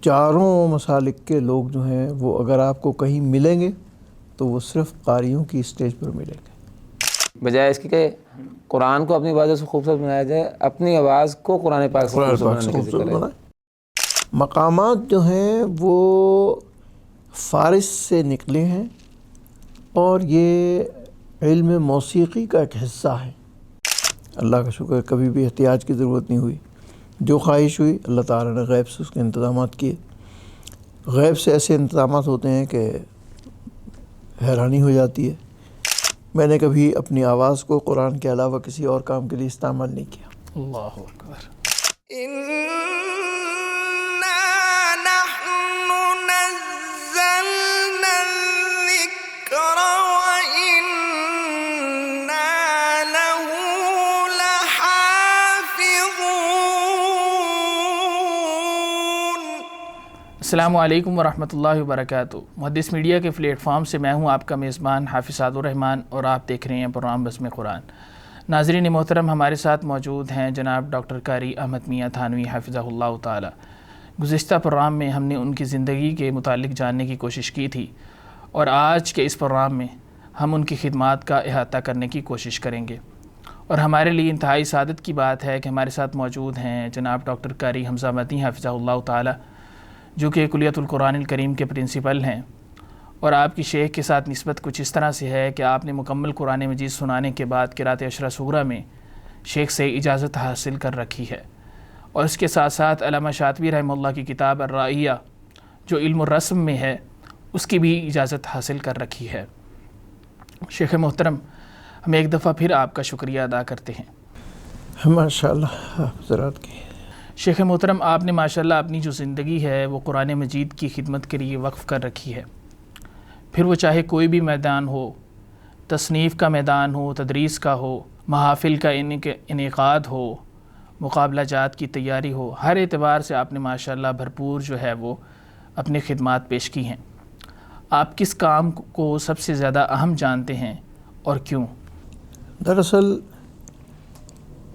چاروں مسالک کے لوگ جو ہیں وہ اگر آپ کو کہیں ملیں گے تو وہ صرف قاریوں کی اسٹیج پر ملیں گے، بجائے اس کی کہ قرآن کو اپنی آواز سے خوبصورت بنایا جائے، اپنی آواز کو قرآن پاک سے خوبصورت بنانے کی ذکر ہے۔ مقامات جو ہیں وہ فارس سے نکلے ہیں اور یہ علم موسیقی کا ایک حصہ ہے۔ اللہ کا شکر کبھی بھی احتیاج کی ضرورت نہیں ہوئی، جو خواہش ہوئی اللہ تعالیٰ نے غیب سے اس کے انتظامات کیے۔ غیب سے ایسے انتظامات ہوتے ہیں کہ حیرانی ہو جاتی ہے۔ میں نے کبھی اپنی آواز کو قرآن کے علاوہ کسی اور کام کے لیے استعمال نہیں کیا۔ اللہ اکبر۔ السلام علیکم ورحمۃ اللہ وبرکاتہ۔ محدث میڈیا کے پلیٹ فارم سے میں ہوں آپ کا میزبان حافظ سعد الرحمن اور آپ دیکھ رہے ہیں پروگرام بزم قرآن۔ ناظرین محترم، ہمارے ساتھ موجود ہیں جناب ڈاکٹر قاری احمد میاں تھانوی حفظہ اللہ تعالی۔ گزشتہ پروگرام میں ہم نے ان کی زندگی کے متعلق جاننے کی کوشش کی تھی اور آج کے اس پروگرام میں ہم ان کی خدمات کا احاطہ کرنے کی کوشش کریں گے، اور ہمارے لیے انتہائی سعادت کی بات ہے کہ ہمارے ساتھ موجود ہیں جناب ڈاکٹر قاری حمزہ مدنی حفظہ اللہ تعالی، جو کہ کلیۃ القرآن الکریم کے پرنسپل ہیں، اور آپ کی شیخ کے ساتھ نسبت کچھ اس طرح سے ہے کہ آپ نے مکمل قرآن مجید سنانے کے بعد قرأت عشرہ صغریٰ میں شیخ سے اجازت حاصل کر رکھی ہے، اور اس کے ساتھ ساتھ علامہ شاطبی رحمہ اللہ کی کتاب الرائیہ جو علم الرسم میں ہے اس کی بھی اجازت حاصل کر رکھی ہے۔ شیخ محترم، ہم ایک دفعہ پھر آپ کا شکریہ ادا کرتے ہیں۔ ماشاءاللہ حضرات کی شیخ محترم، آپ نے ماشاءاللہ اپنی جو زندگی ہے وہ قرآن مجید کی خدمت کے لیے وقف کر رکھی ہے، پھر وہ چاہے کوئی بھی میدان ہو، تصنیف کا میدان ہو، تدریس کا ہو، محافل کا انعقاد ہو، مقابلہ جات کی تیاری ہو، ہر اعتبار سے آپ نے ماشاءاللہ بھرپور جو ہے وہ اپنے خدمات پیش کی ہیں۔ آپ کس کام کو سب سے زیادہ اہم جانتے ہیں اور کیوں؟ دراصل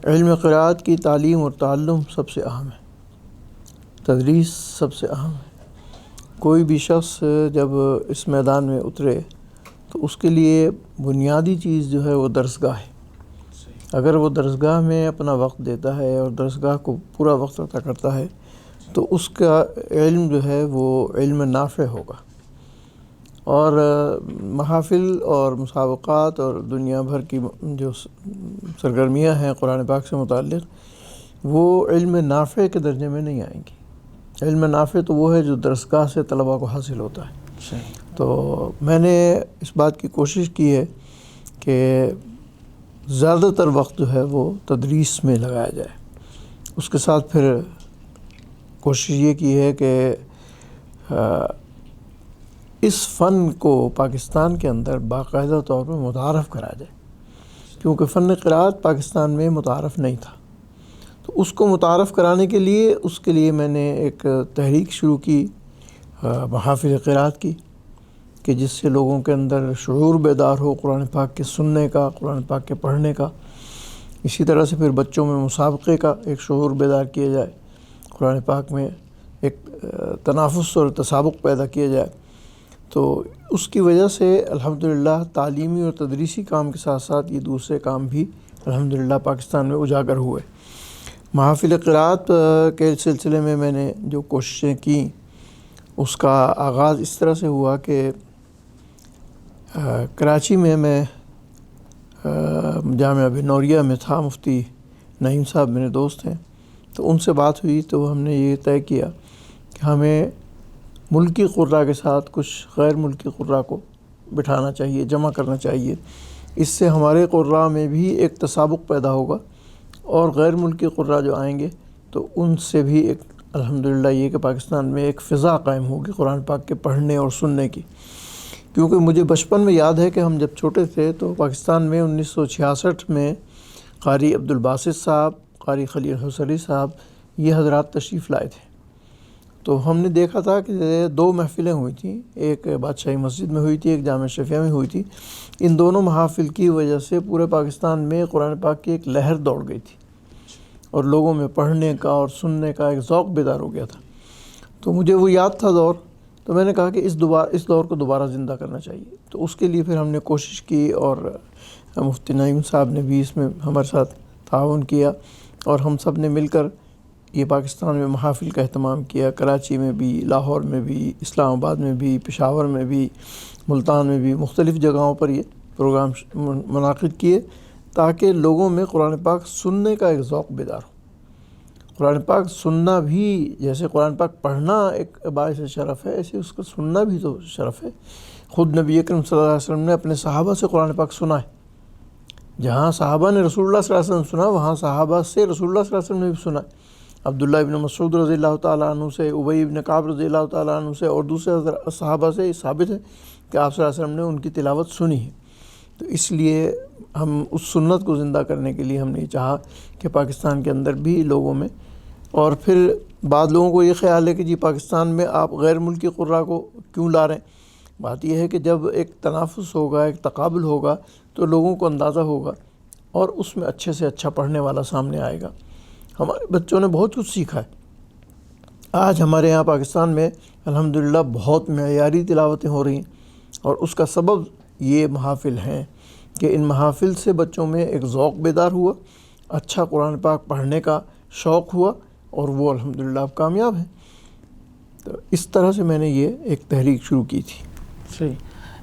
علم قرآت کی تعلیم اور تعلم سب سے اہم ہے، تدریس سب سے اہم ہے۔ کوئی بھی شخص جب اس میدان میں اترے تو اس کے لیے بنیادی چیز جو ہے وہ درسگاہ ہے۔ اگر وہ درسگاہ میں اپنا وقت دیتا ہے اور درسگاہ کو پورا وقت عطا کرتا ہے تو اس کا علم جو ہے وہ علم نافع ہوگا، اور محافل اور مسابقات اور دنیا بھر کی جو سرگرمیاں ہیں قرآن پاک سے متعلق وہ علم نافع کے درجے میں نہیں آئیں گی۔ علم نافع تو وہ ہے جو درسگاہ سے طلباء کو حاصل ہوتا ہے۔ تو میں نے اس بات کی کوشش کی ہے کہ زیادہ تر وقت جو ہے وہ تدریس میں لگایا جائے، اس کے ساتھ پھر کوشش یہ کی ہے کہ اس فن کو پاکستان کے اندر باقاعدہ طور پر متعارف کرایا جائے، کیونکہ فن قرآت پاکستان میں متعارف نہیں تھا۔ تو اس کو متعارف کرانے کے لیے میں نے ایک تحریک شروع کی محافل قرآت کی، کہ جس سے لوگوں کے اندر شعور بیدار ہو قرآن پاک کے سننے کا، قرآن پاک کے پڑھنے کا۔ اسی طرح سے پھر بچوں میں مسابقے کا ایک شعور بیدار کیا جائے، قرآن پاک میں ایک تنافس اور تسابق پیدا کیا جائے۔ تو اس کی وجہ سے الحمدللہ تعلیمی اور تدریسی کام کے ساتھ ساتھ یہ دوسرے کام بھی الحمدللہ پاکستان میں اجاگر ہوئے۔ محافل قرآت کے سلسلے میں نے جو کوششیں کیں اس کا آغاز اس طرح سے ہوا کہ کراچی میں جامعہ بنوریہ میں تھا، مفتی نعیم صاحب میرے دوست ہیں، تو ان سے بات ہوئی تو ہم نے یہ طے کیا کہ ہمیں ملکی قراء کے ساتھ کچھ غیر ملکی قراء کو بٹھانا چاہیے، جمع کرنا چاہیے۔ اس سے ہمارے قراء میں بھی ایک تسابق پیدا ہوگا، اور غیر ملکی قراء جو آئیں گے تو ان سے بھی ایک الحمدللہ یہ کہ پاکستان میں ایک فضا قائم ہوگی قرآن پاک کے پڑھنے اور سننے کی۔ کیونکہ مجھے بچپن میں یاد ہے کہ ہم جب چھوٹے تھے تو پاکستان میں 1966 میں قاری عبدالباسط صاحب، قاری خلیل حسری صاحب یہ حضرات تشریف لائے تھے۔ تو ہم نے دیکھا تھا کہ 2 محفلیں ہوئی تھیں، ایک بادشاہی مسجد میں ہوئی تھی، ایک جامعہ شفیہ میں ہوئی تھی۔ ان دونوں محافل کی وجہ سے پورے پاکستان میں قرآن پاک کی ایک لہر دوڑ گئی تھی، اور لوگوں میں پڑھنے کا اور سننے کا ایک ذوق بیدار ہو گیا تھا۔ تو مجھے وہ یاد تھا دور، تو میں نے کہا کہ اس دور کو دوبارہ زندہ کرنا چاہیے. تو اس کے لیے پھر ہم نے کوشش کی، اور مفتی نعیم صاحب نے بھی اس میں ہمارے ساتھ تعاون کیا، اور ہم سب نے مل کر یہ پاکستان میں محافل کا اہتمام کیا. کراچی میں بھی، لاہور میں بھی، اسلام آباد میں بھی، پشاور میں بھی، ملتان میں بھی، مختلف جگہوں پر یہ پروگرام منعقد کیے تاکہ لوگوں میں قرآن پاک سننے کا ایک ذوق بیدار ہو. قرآن پاک سننا بھی، جیسے قرآن پاک پڑھنا ایک باعث شرف ہے، ایسے اس کو سننا بھی تو شرف ہے. خود نبی اکرم صلی اللہ علیہ وسلم نے اپنے صحابہ سے قرآن پاک سنا ہے. جہاں صحابہ نے رسول اللہ صلی اللہ علیہ وسلم سنا، وہاں صحابہ سے رسول اللہ صلی اللہ علیہ وسلم نے بھی سنا ہے. عبداللہ ابن مسعود رضی اللہ تعالیٰ عنہ سے، ابی ابن کعب رضی اللہ تعالیٰ عنہ سے، اور دوسرے صحابہ سے ثابت ہے کہ آپ صلی اللہ علیہ وسلم نے ان کی تلاوت سنی ہے. تو اس لیے ہم اس سنت کو زندہ کرنے کے لیے ہم نے چاہا کہ پاکستان کے اندر بھی لوگوں میں، اور پھر بعض لوگوں کو یہ خیال ہے کہ جی پاکستان میں آپ غیر ملکی قراء کو کیوں لا رہے ہیں. بات یہ ہے کہ جب ایک تنافس ہوگا، ایک تقابل ہوگا، تو لوگوں کو اندازہ ہوگا اور اس میں اچھے سے اچھا پڑھنے والا سامنے آئے گا. ہمارے بچوں نے بہت کچھ سیکھا ہے. آج ہمارے یہاں پاکستان میں الحمدللہ بہت معیاری تلاوتیں ہو رہی ہیں، اور اس کا سبب یہ محافل ہیں کہ ان محافل سے بچوں میں ایک ذوق بیدار ہوا، اچھا قرآن پاک پڑھنے کا شوق ہوا، اور وہ الحمدللہ اب کامیاب ہیں. تو اس طرح سے میں نے یہ ایک تحریک شروع کی تھی. صحیح.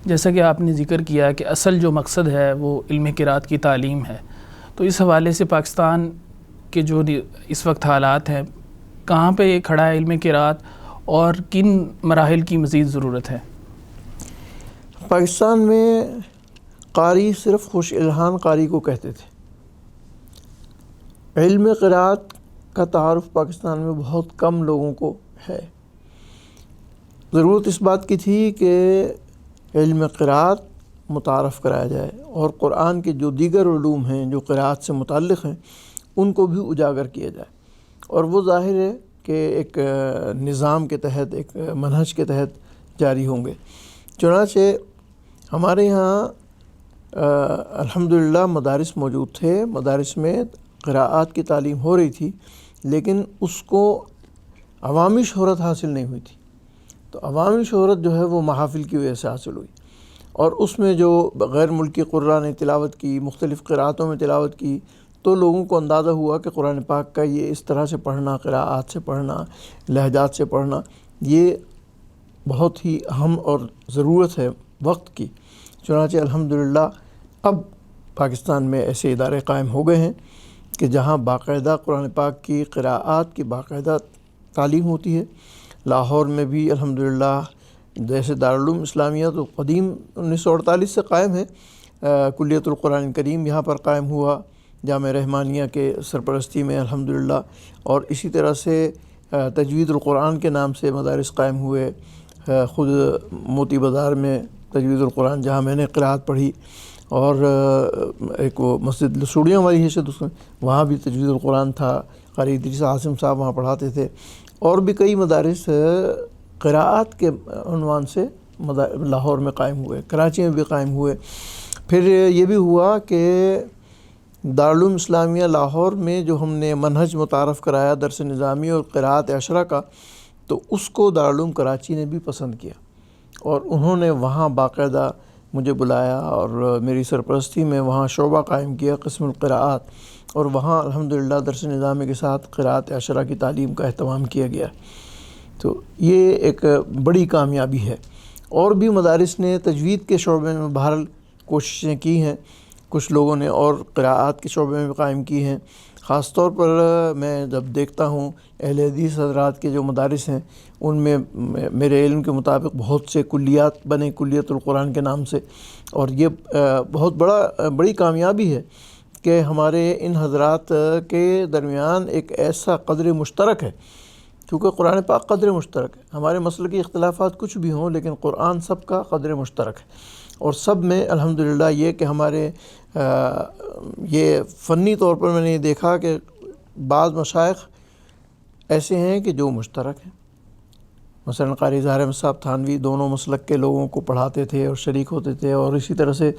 جیسا کہ آپ نے ذکر کیا کہ اصل جو مقصد ہے وہ علم قرات کی تعلیم ہے، تو اس حوالے سے پاکستان کے جو اس وقت حالات ہیں، کہاں پہ یہ کھڑا ہے علم قرات، اور کن مراحل کی مزید ضرورت ہے؟ پاکستان میں قاری صرف خوش الحان قاری کو کہتے تھے. علم قرات کا تعارف پاکستان میں بہت کم لوگوں کو ہے. ضرورت اس بات کی تھی کہ علم قرات متعارف کرایا جائے، اور قرآن کے جو دیگر علوم ہیں جو قرات سے متعلق ہیں ان کو بھی اجاگر کیا جائے. اور وہ ظاہر ہے کہ ایک نظام کے تحت، ایک منہج کے تحت جاری ہوں گے. چنانچہ ہمارے یہاں الحمدللہ مدارس موجود تھے، مدارس میں قراءات کی تعلیم ہو رہی تھی، لیکن اس کو عوامی شہرت حاصل نہیں ہوئی تھی. تو عوامی شہرت جو ہے وہ محافل کی وجہ سے حاصل ہوئی، اور اس میں جو غیر ملکی قراء نے تلاوت کی، مختلف قراءتوں میں تلاوت کی، تو لوگوں کو اندازہ ہوا کہ قرآن پاک کا یہ اس طرح سے پڑھنا، قراءات سے پڑھنا، لہجات سے پڑھنا، یہ بہت ہی اہم اور ضرورت ہے وقت کی. چنانچہ الحمدللہ اب پاکستان میں ایسے ادارے قائم ہو گئے ہیں کہ جہاں باقاعدہ قرآن پاک کی قراءات کی باقاعدہ تعلیم ہوتی ہے. لاہور میں بھی الحمدللہ جیسے دارالعلوم اسلامیہ تو قدیم 1948 سے قائم ہے، کلیت القرآن کریم یہاں پر قائم ہوا جامعہ رحمانیہ کے سرپرستی میں الحمدللہ، اور اسی طرح سے تجوید القرآن کے نام سے مدارس قائم ہوئے. خود موتی بازار میں تجوید القرآن جہاں میں نے قراءت پڑھی، اور ایک وہ مسجد لسوڑیاں والی حیثیت وہاں بھی تجوید القرآن تھا، قاری ادریس عاصم صاحب وہاں پڑھاتے تھے. اور بھی کئی مدارس قراءات کے عنوان سے لاہور میں قائم ہوئے، کراچی میں بھی قائم ہوئے. پھر یہ بھی ہوا کہ دارالعلوم اسلامیہ لاہور میں جو ہم نے منہج متعارف کرایا درس نظامی اور قراءت عشرہ کا، تو اس کو دارالعلوم کراچی نے بھی پسند کیا، اور انہوں نے وہاں باقاعدہ مجھے بلایا اور میری سرپرستی میں وہاں شعبہ قائم کیا قسم القراءات، اور وہاں الحمدللہ درس نظامی کے ساتھ قراءت عشرہ کی تعلیم کا اہتمام کیا گیا. تو یہ ایک بڑی کامیابی ہے. اور بھی مدارس نے تجوید کے شعبے میں بہرحال کوششیں کی ہیں، کچھ لوگوں نے، اور قراءات کے شعبے میں بھی قائم کی ہیں. خاص طور پر میں جب دیکھتا ہوں اہل حدیث حضرات کے جو مدارس ہیں ان میں میرے علم کے مطابق بہت سے کلیات بنے، کلیت القرآن کے نام سے، اور یہ بہت بڑی کامیابی ہے کہ ہمارے ان حضرات کے درمیان ایک ایسا قدر مشترک ہے، کیونکہ قرآن پاک قدر مشترک ہے. ہمارے مسلکی اختلافات کچھ بھی ہوں، لیکن قرآن سب کا قدر مشترک ہے. اور سب میں الحمدللہ یہ کہ ہمارے یہ فنی طور پر میں نے یہ دیکھا کہ بعض مشائخ ایسے ہیں کہ جو مشترک ہیں. مثلا قاری ظاہر احمد صاحب تھانوی دونوں مسلک کے لوگوں کو پڑھاتے تھے اور شریک ہوتے تھے، اور اسی طرح سے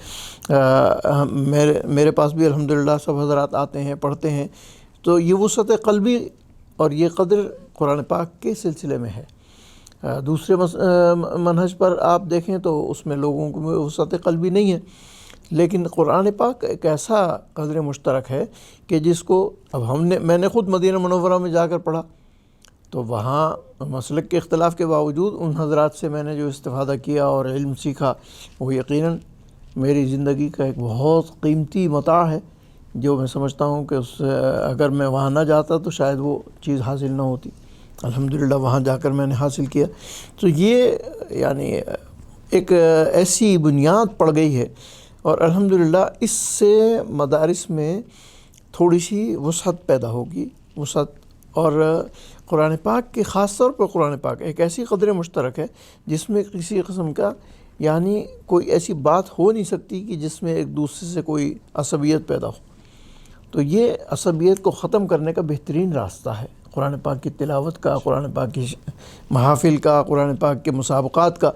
میرے پاس بھی الحمدللہ سب حضرات آتے ہیں، پڑھتے ہیں. تو یہ وسعت قلبی اور یہ قدر قرآن پاک کے سلسلے میں ہے. دوسرے منہج پر آپ دیکھیں تو اس میں لوگوں کو وسعت قلبی نہیں ہے، لیکن قرآن پاک ایک ایسا قدر مشترک ہے کہ جس کو اب میں نے خود مدینہ منورہ میں جا کر پڑھا، تو وہاں مسلک کے اختلاف کے باوجود ان حضرات سے میں نے جو استفادہ کیا اور علم سیکھا، وہ یقیناً میری زندگی کا ایک بہت قیمتی متاع ہے، جو میں سمجھتا ہوں کہ اگر میں وہاں نہ جاتا تو شاید وہ چیز حاصل نہ ہوتی۔ الحمدللہ وہاں جا کر میں نے حاصل کیا، تو یہ یعنی ایک ایسی بنیاد پڑ گئی ہے، اور الحمدللہ اس سے مدارس میں تھوڑی سی وسعت پیدا ہوگی، وسعت، اور قرآن پاک کے خاص طور پر قرآن پاک ایک ایسی قدر مشترک ہے جس میں کسی قسم کا یعنی کوئی ایسی بات ہو نہیں سکتی کہ جس میں ایک دوسرے سے کوئی عصبیت پیدا ہو۔ تو یہ عصبیت کو ختم کرنے کا بہترین راستہ ہے قرآن پاک کی تلاوت کا، قرآن پاک کی محافل کا، قرآن پاک کے مسابقات کا۔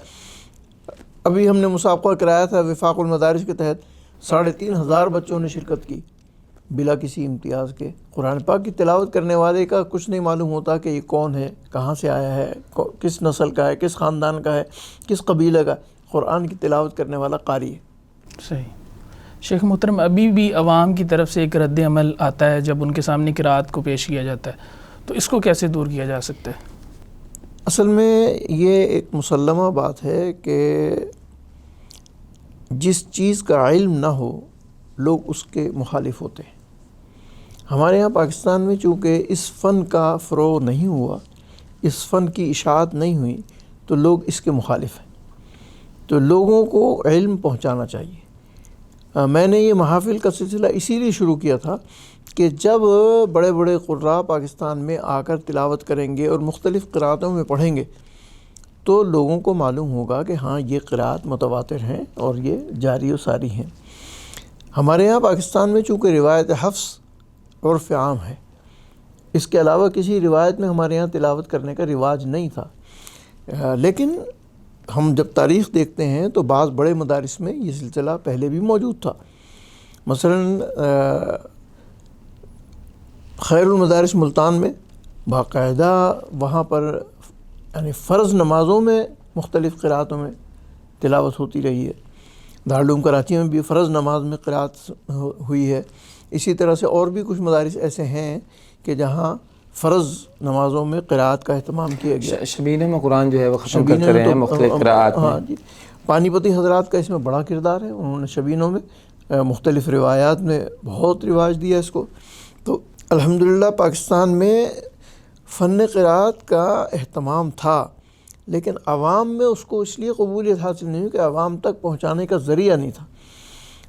ابھی ہم نے مسابقہ کرایا تھا وفاق المدارس کے تحت، 3500 بچوں نے شرکت کی بلا کسی امتیاز کے۔ قرآن پاک کی تلاوت کرنے والے کا کچھ نہیں معلوم ہوتا کہ یہ کون ہے، کہاں سے آیا ہے، کس نسل کا ہے، کس خاندان کا ہے، کس قبیلے کا۔ قرآن کی تلاوت کرنے والا قاری ہے۔ صحیح۔ شیخ محترم، ابھی بھی عوام کی طرف سے ایک رد عمل آتا ہے جب ان کے سامنے قرأت کو پیش کیا جاتا ہے، تو اس کو کیسے دور کیا جا سکتا ہے؟ اصل میں یہ ایک مسلمہ بات ہے کہ جس چیز کا علم نہ ہو لوگ اس کے مخالف ہوتے ہیں۔ ہمارے یہاں پاکستان میں چونکہ اس فن کا فروغ نہیں ہوا، اس فن کی اشاعت نہیں ہوئی، تو لوگ اس کے مخالف ہیں۔ تو لوگوں کو علم پہنچانا چاہیے۔ میں نے یہ محافل کا سلسلہ اسی لیے شروع کیا تھا کہ جب بڑے بڑے قراء پاکستان میں آ کر تلاوت کریں گے اور مختلف قراءتوں میں پڑھیں گے تو لوگوں کو معلوم ہوگا کہ ہاں یہ قراءت متواتر ہیں اور یہ جاری و ساری ہیں۔ ہمارے یہاں پاکستان میں چونکہ روایت حفظ عرف عام ہے، اس کے علاوہ کسی روایت میں ہمارے یہاں تلاوت کرنے کا رواج نہیں تھا، لیکن ہم جب تاریخ دیکھتے ہیں تو بعض بڑے مدارس میں یہ سلسلہ پہلے بھی موجود تھا۔ مثلاً خیر المدارس ملتان میں باقاعدہ وہاں پر یعنی فرض نمازوں میں مختلف قراءتوں میں تلاوت ہوتی رہی ہے۔ دارالعلوم کراچی میں بھی فرض نماز میں قراءت ہوئی ہے۔ اسی طرح سے اور بھی کچھ مدارس ایسے ہیں کہ جہاں فرض نمازوں میں قراءت کا اہتمام کیا گیا۔ شبینوں میں قرآن جو ہے وہ ختم کرتے رہے ہیں مختلف قراءات میں۔ ہاں جی، پانی پتی حضرات کا اس میں بڑا کردار ہے، انہوں نے شبینوں میں مختلف روایات میں بہت رواج دیا اس کو۔ تو الحمدللہ پاکستان میں فن قراءت کا اہتمام تھا، لیکن عوام میں اس کو اس لیے قبولیت حاصل نہیں ہوئی کہ عوام تک پہنچانے کا ذریعہ نہیں تھا۔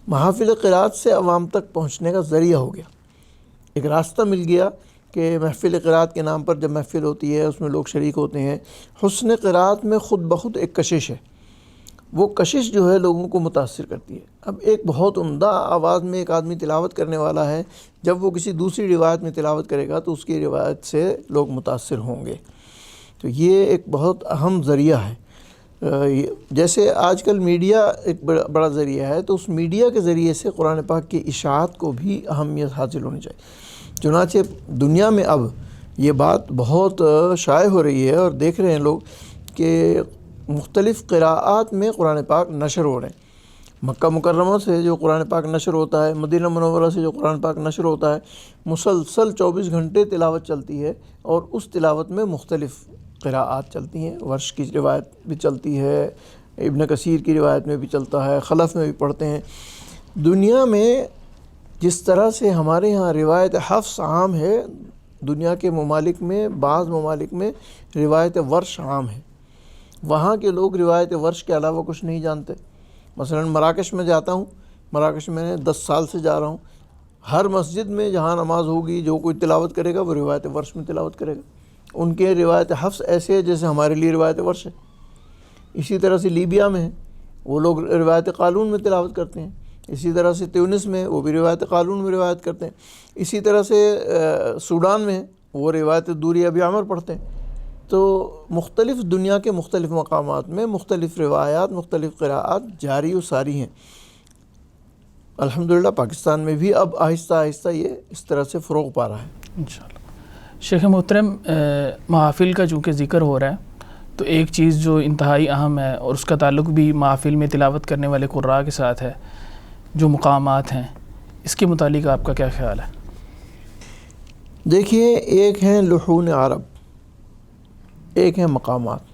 محافل قراءت سے عوام تک پہنچنے کا ذریعہ ہو گیا، ایک راستہ مل گیا کہ محفل قراءت کے نام پر جب محفل ہوتی ہے اس میں لوگ شریک ہوتے ہیں۔ حسن قراءت میں خود بخود ایک کشش ہے، وہ کشش جو ہے لوگوں کو متاثر کرتی ہے۔ اب ایک بہت عمدہ آواز میں ایک آدمی تلاوت کرنے والا ہے، جب وہ کسی دوسری روایت میں تلاوت کرے گا تو اس کی روایت سے لوگ متاثر ہوں گے۔ تو یہ ایک بہت اہم ذریعہ ہے۔ جیسے آج کل میڈیا ایک بڑا ذریعہ ہے، تو اس میڈیا کے ذریعے سے قرآن پاک کی اشاعت کو بھی اہمیت حاصل ہونی چاہیے۔ چنانچہ دنیا میں اب یہ بات بہت شائع ہو رہی ہے اور دیکھ رہے ہیں لوگ کہ مختلف قراءات میں قرآن پاک نشر ہو رہے ہیں۔ مکہ مکرمہ سے جو قرآن پاک نشر ہوتا ہے، مدینہ منورہ سے جو قرآن پاک نشر ہوتا ہے، مسلسل 24 گھنٹے تلاوت چلتی ہے، اور اس تلاوت میں مختلف قراءات چلتی ہیں۔ ورش کی روایت بھی چلتی ہے، ابن کثیر کی روایت میں بھی چلتا ہے، خلف میں بھی پڑھتے ہیں۔ دنیا میں جس طرح سے ہمارے ہاں روایت حفظ عام ہے، دنیا کے ممالک میں بعض ممالک میں روایت ورش عام ہے۔ وہاں کے لوگ روایت ورش کے علاوہ کچھ نہیں جانتے۔ مثلا مراکش میں جاتا ہوں، مراکش میں 10 سال سے جا رہا ہوں، ہر مسجد میں جہاں نماز ہوگی جو کوئی تلاوت کرے گا وہ روایت ورش میں تلاوت کرے گا۔ ان کے روایت حفظ ایسے ہے جیسے ہمارے لیے روایت ورش ہے۔ اسی طرح سے لیبیا میں ہے، وہ لوگ روایت قالون میں تلاوت کرتے ہیں۔ اسی طرح سے تیونس میں وہ بھی روایت قالون میں روایت کرتے ہیں۔ اسی طرح سے سوڈان میں وہ روایت دوری ابی عمر پڑھتے ہیں۔ تو مختلف دنیا کے مختلف مقامات میں مختلف روایات، مختلف قراءات جاری و ساری ہیں۔ الحمدللہ پاکستان میں بھی اب آہستہ آہستہ یہ اس طرح سے فروغ پا رہا ہے انشاءاللہ۔ شیخ محترم، محافل کا چونکہ ذکر ہو رہا ہے تو ایک چیز جو انتہائی اہم ہے اور اس کا تعلق بھی محافل میں تلاوت کرنے والے قراء کے ساتھ ہے، جو مقامات ہیں، اس کے متعلق آپ کا کیا خیال ہے؟ دیکھیے، ایک ہیں لحون عرب، ایک ہیں مقامات۔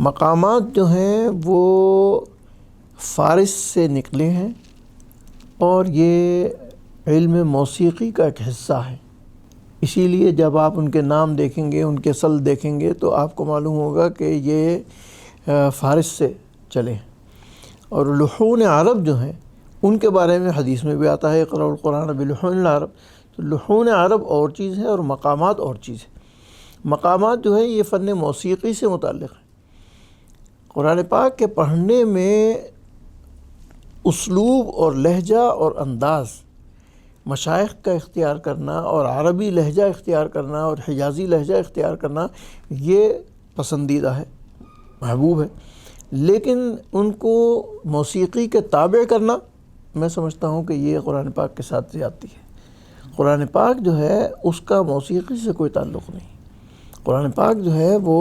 مقامات جو ہیں وہ فارس سے نکلے ہیں اور یہ علم موسیقی کا ایک حصہ ہے۔ اسی لیے جب آپ ان کے نام دیکھیں گے، ان کے اصل دیکھیں گے تو آپ کو معلوم ہوگا کہ یہ فارس سے چلے ہیں۔ اور لحون عرب جو ہیں ان کے بارے میں حدیث میں بھی آتا ہے اقرأوا القرآن بلحون العرب۔ تو لحون عرب اور چیز ہے اور مقامات اور چیز ہے۔ مقامات جو ہے یہ فن موسیقی سے متعلق ہے۔ قرآن پاک کے پڑھنے میں اسلوب اور لہجہ اور انداز مشائخ کا اختیار کرنا اور عربی لہجہ اختیار کرنا اور حجازی لہجہ اختیار کرنا یہ پسندیدہ ہے، محبوب ہے، لیکن ان کو موسیقی کے تابع کرنا میں سمجھتا ہوں کہ یہ قرآن پاک کے ساتھ زیادتی ہے۔ قرآن پاک جو ہے اس کا موسیقی سے کوئی تعلق نہیں۔ قرآن پاک جو ہے وہ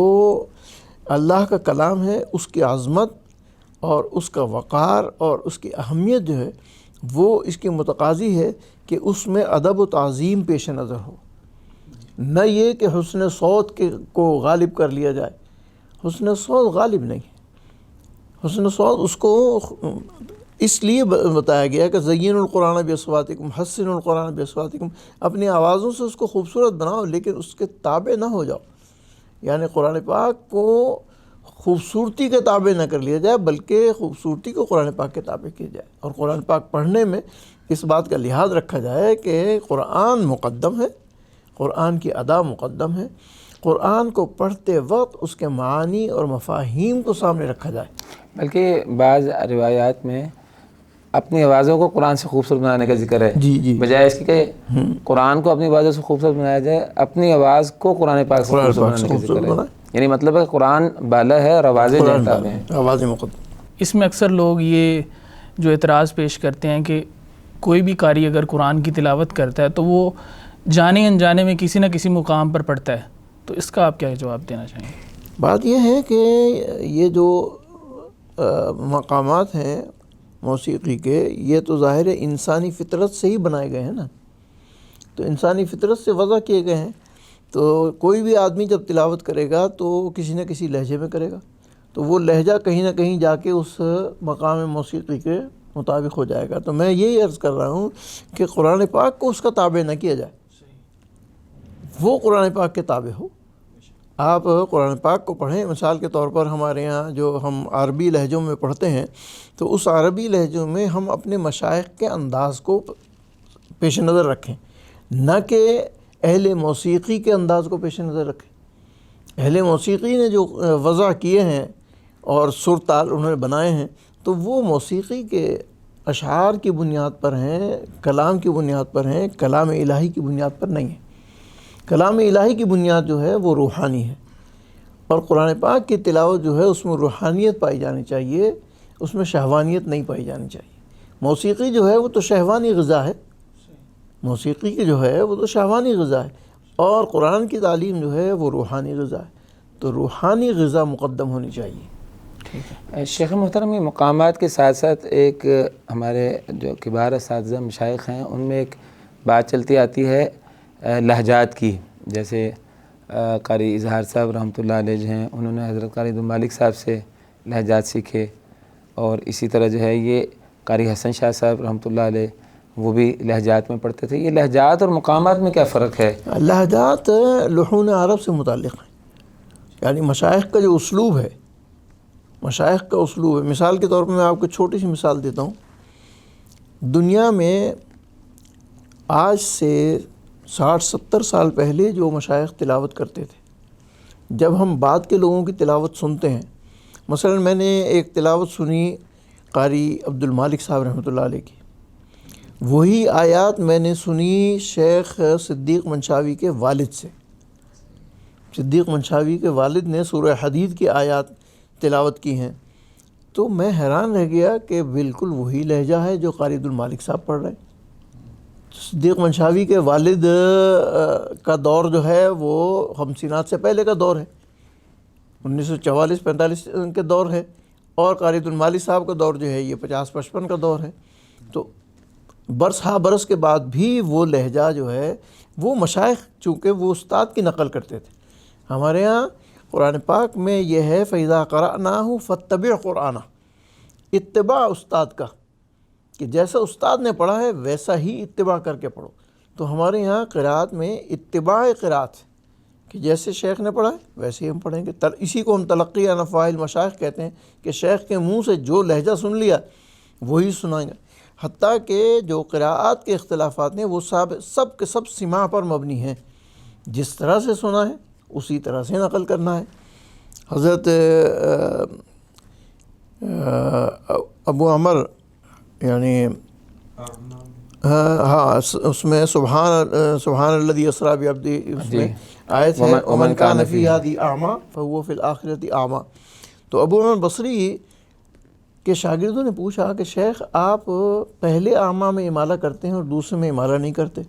اللہ کا کلام ہے، اس کی عظمت اور اس کا وقار اور اس کی اہمیت جو ہے وہ اس کی متقاضی ہے کہ اس میں ادب و تعظیم پیش نظر ہو، نہ یہ کہ حسن صوت کو غالب کر لیا جائے۔ حسن صوت غالب نہیں ہے۔ حسن صوت اس کو اس لیے بتایا گیا کہ زین القرآن باصواتکم، حسن القرآن باصواتکم، اپنی آوازوں سے اس کو خوبصورت بناؤ لیکن اس کے تابع نہ ہو جاؤ۔ یعنی قرآن پاک کو خوبصورتی کے تابع نہ کر لیا جائے بلکہ خوبصورتی کو قرآن پاک کے تابع کیا جائے، اور قرآن پاک پڑھنے میں اس بات کا لحاظ رکھا جائے کہ قرآن مقدم ہے، قرآن کی ادا مقدم ہے، قرآن کو پڑھتے وقت اس کے معانی اور مفاہیم کو سامنے رکھا جائے۔ بلکہ بعض روایات میں اپنی آوازوں کو قرآن سے خوبصورت بنانے کا ذکر ہے، بجائے اس کے قرآن کو اپنی آوازوں سے خوبصورت بنایا جائے، اپنی آواز کو قرآن پاک سے خوبصورت بنانے کا ذکر ہے۔ یعنی مطلب ہے کہ قرآن بالا ہے اور آوازیں جہتاب ہیں، آوازیں مقدم۔ اس میں اکثر لوگ یہ جو اعتراض پیش کرتے ہیں کہ کوئی بھی قاری اگر قرآن کی تلاوت کرتا ہے تو وہ جانے انجانے میں کسی نہ کسی مقام پر پڑھتا ہے، تو اس کا آپ کیا جواب دینا چاہیں گے؟ بات یہ ہے کہ یہ جو مقامات ہیں موسیقی کے، یہ تو ظاہر انسانی فطرت سے ہی بنائے گئے ہیں نا، تو انسانی فطرت سے وضع کیے گئے ہیں۔ تو کوئی بھی آدمی جب تلاوت کرے گا تو کسی نہ کسی لہجے میں کرے گا، تو وہ لہجہ کہیں نہ کہیں جا کے اس مقام موسیقی کے مطابق ہو جائے گا۔ تو میں یہی عرض کر رہا ہوں کہ قرآن پاک کو اس کا تابع نہ کیا جائے، وہ قرآن پاک کے تابع ہو۔ آپ قرآن پاک کو پڑھیں، مثال کے طور پر ہمارے یہاں جو ہم عربی لہجوں میں پڑھتے ہیں تو اس عربی لہجوں میں ہم اپنے مشائخ کے انداز کو پیش نظر رکھیں، نہ کہ اہل موسیقی کے انداز کو پیش نظر رکھیں۔ اہل موسیقی نے جو وضع کیے ہیں اور سر تال انہوں نے بنائے ہیں تو وہ موسیقی کے اشعار کی بنیاد پر ہیں، کلام کی بنیاد پر ہیں، کلام الہی کی بنیاد پر نہیں ہیں۔ کلام الہی کی بنیاد جو ہے وہ روحانی ہے، اور قرآن پاک کی تلاوت جو ہے اس میں روحانیت پائی جانی چاہیے، اس میں شہوانیت نہیں پائی جانی چاہیے۔ موسیقی جو ہے وہ تو شہوانی غذا ہے، موسیقی کی جو ہے وہ تو شہوانی غذا ہے، اور قرآن کی تعلیم جو ہے وہ روحانی غذا ہے، تو روحانی غذا مقدم ہونی چاہیے۔ شیخ محترم، یہ مقامات کے ساتھ ساتھ ایک ہمارے جو کبار اساتذہ مشائخ ہیں ان میں ایک بات چلتی آتی ہے لہجات کی، جیسے قاری اظہار صاحب رحمۃ اللہ علیہ جو ہیں انہوں نے حضرت قاری عبد المالک صاحب سے لہجات سیکھے، اور اسی طرح جو ہے یہ قاری حسن شاہ صاحب رحمۃ اللہ علیہ وہ بھی لہجات میں پڑھتے تھے۔ یہ لہجات اور مقامات میں کیا فرق ہے؟ لہجات لحون عرب سے متعلق ہیں، یعنی مشائخ کا جو اسلوب ہے، مشائخ کا اسلوب ہے۔ مثال کے طور پر میں آپ کو چھوٹی سی مثال دیتا ہوں۔ دنیا میں آج سے 60-70 سال پہلے جو مشائخ تلاوت کرتے تھے، جب ہم بعد کے لوگوں کی تلاوت سنتے ہیں، مثلا میں نے ایک تلاوت سنی قاری عبد المالک صاحب رحمۃ اللہ علیہ کی، وہی آیات میں نے سنی شیخ صدیق منشاوی کے والد سے۔ صدیق منشاوی کے والد نے سورہ حدید کی آیات تلاوت کی ہیں، تو میں حیران رہ گیا کہ بالکل وہی لہجہ ہے جو قاری عبد المالک صاحب پڑھ رہے ہیں۔ صدیق منشاوی کے والد کا دور جو ہے وہ خمسینات سے پہلے کا دور ہے، 1944-45 کے دور ہے، اور قاری عبدالمالک صاحب کا دور جو ہے یہ 50-55 کا دور ہے. تو برس ہا برس کے بعد بھی وہ لہجہ جو ہے وہ مشائخ چونکہ وہ استاد کی نقل کرتے تھے. ہمارے ہاں قرآن پاک میں یہ ہے فَإِذَا قَرَأْنَاهُ فَاتَّبِعْ قُرْآنَ، اتباع استاد کا، کہ جیسا استاد نے پڑھا ہے ویسا ہی اتباع کر کے پڑھو. تو ہمارے یہاں قراءت میں اتباع قراءت کہ جیسے شیخ نے پڑھا ہے ویسے ہی ہم پڑھیں گے. اسی کو ہم تلقی عن افواہ المشائخ کہتے ہیں کہ شیخ کے منہ سے جو لہجہ سن لیا وہی سنائیں گے. حتیٰ کہ جو قراءات کے اختلافات ہیں وہ سب کے سب سماع پر مبنی ہیں، جس طرح سے سنا ہے اسی طرح سے نقل کرنا ہے. حضرت ابو عمر یعنی ہاں اس میں سبحان الذی اسریٰ بعبدہ اس میں آیت ہے ومن کان فی ہذہ اعمی فہو فی الآخرۃ اعمی. تو ابو عمر بصری کے شاگردوں نے پوچھا کہ شیخ آپ پہلے اعمیٰ میں امالہ کرتے ہیں اور دوسرے میں امالہ نہیں کرتے،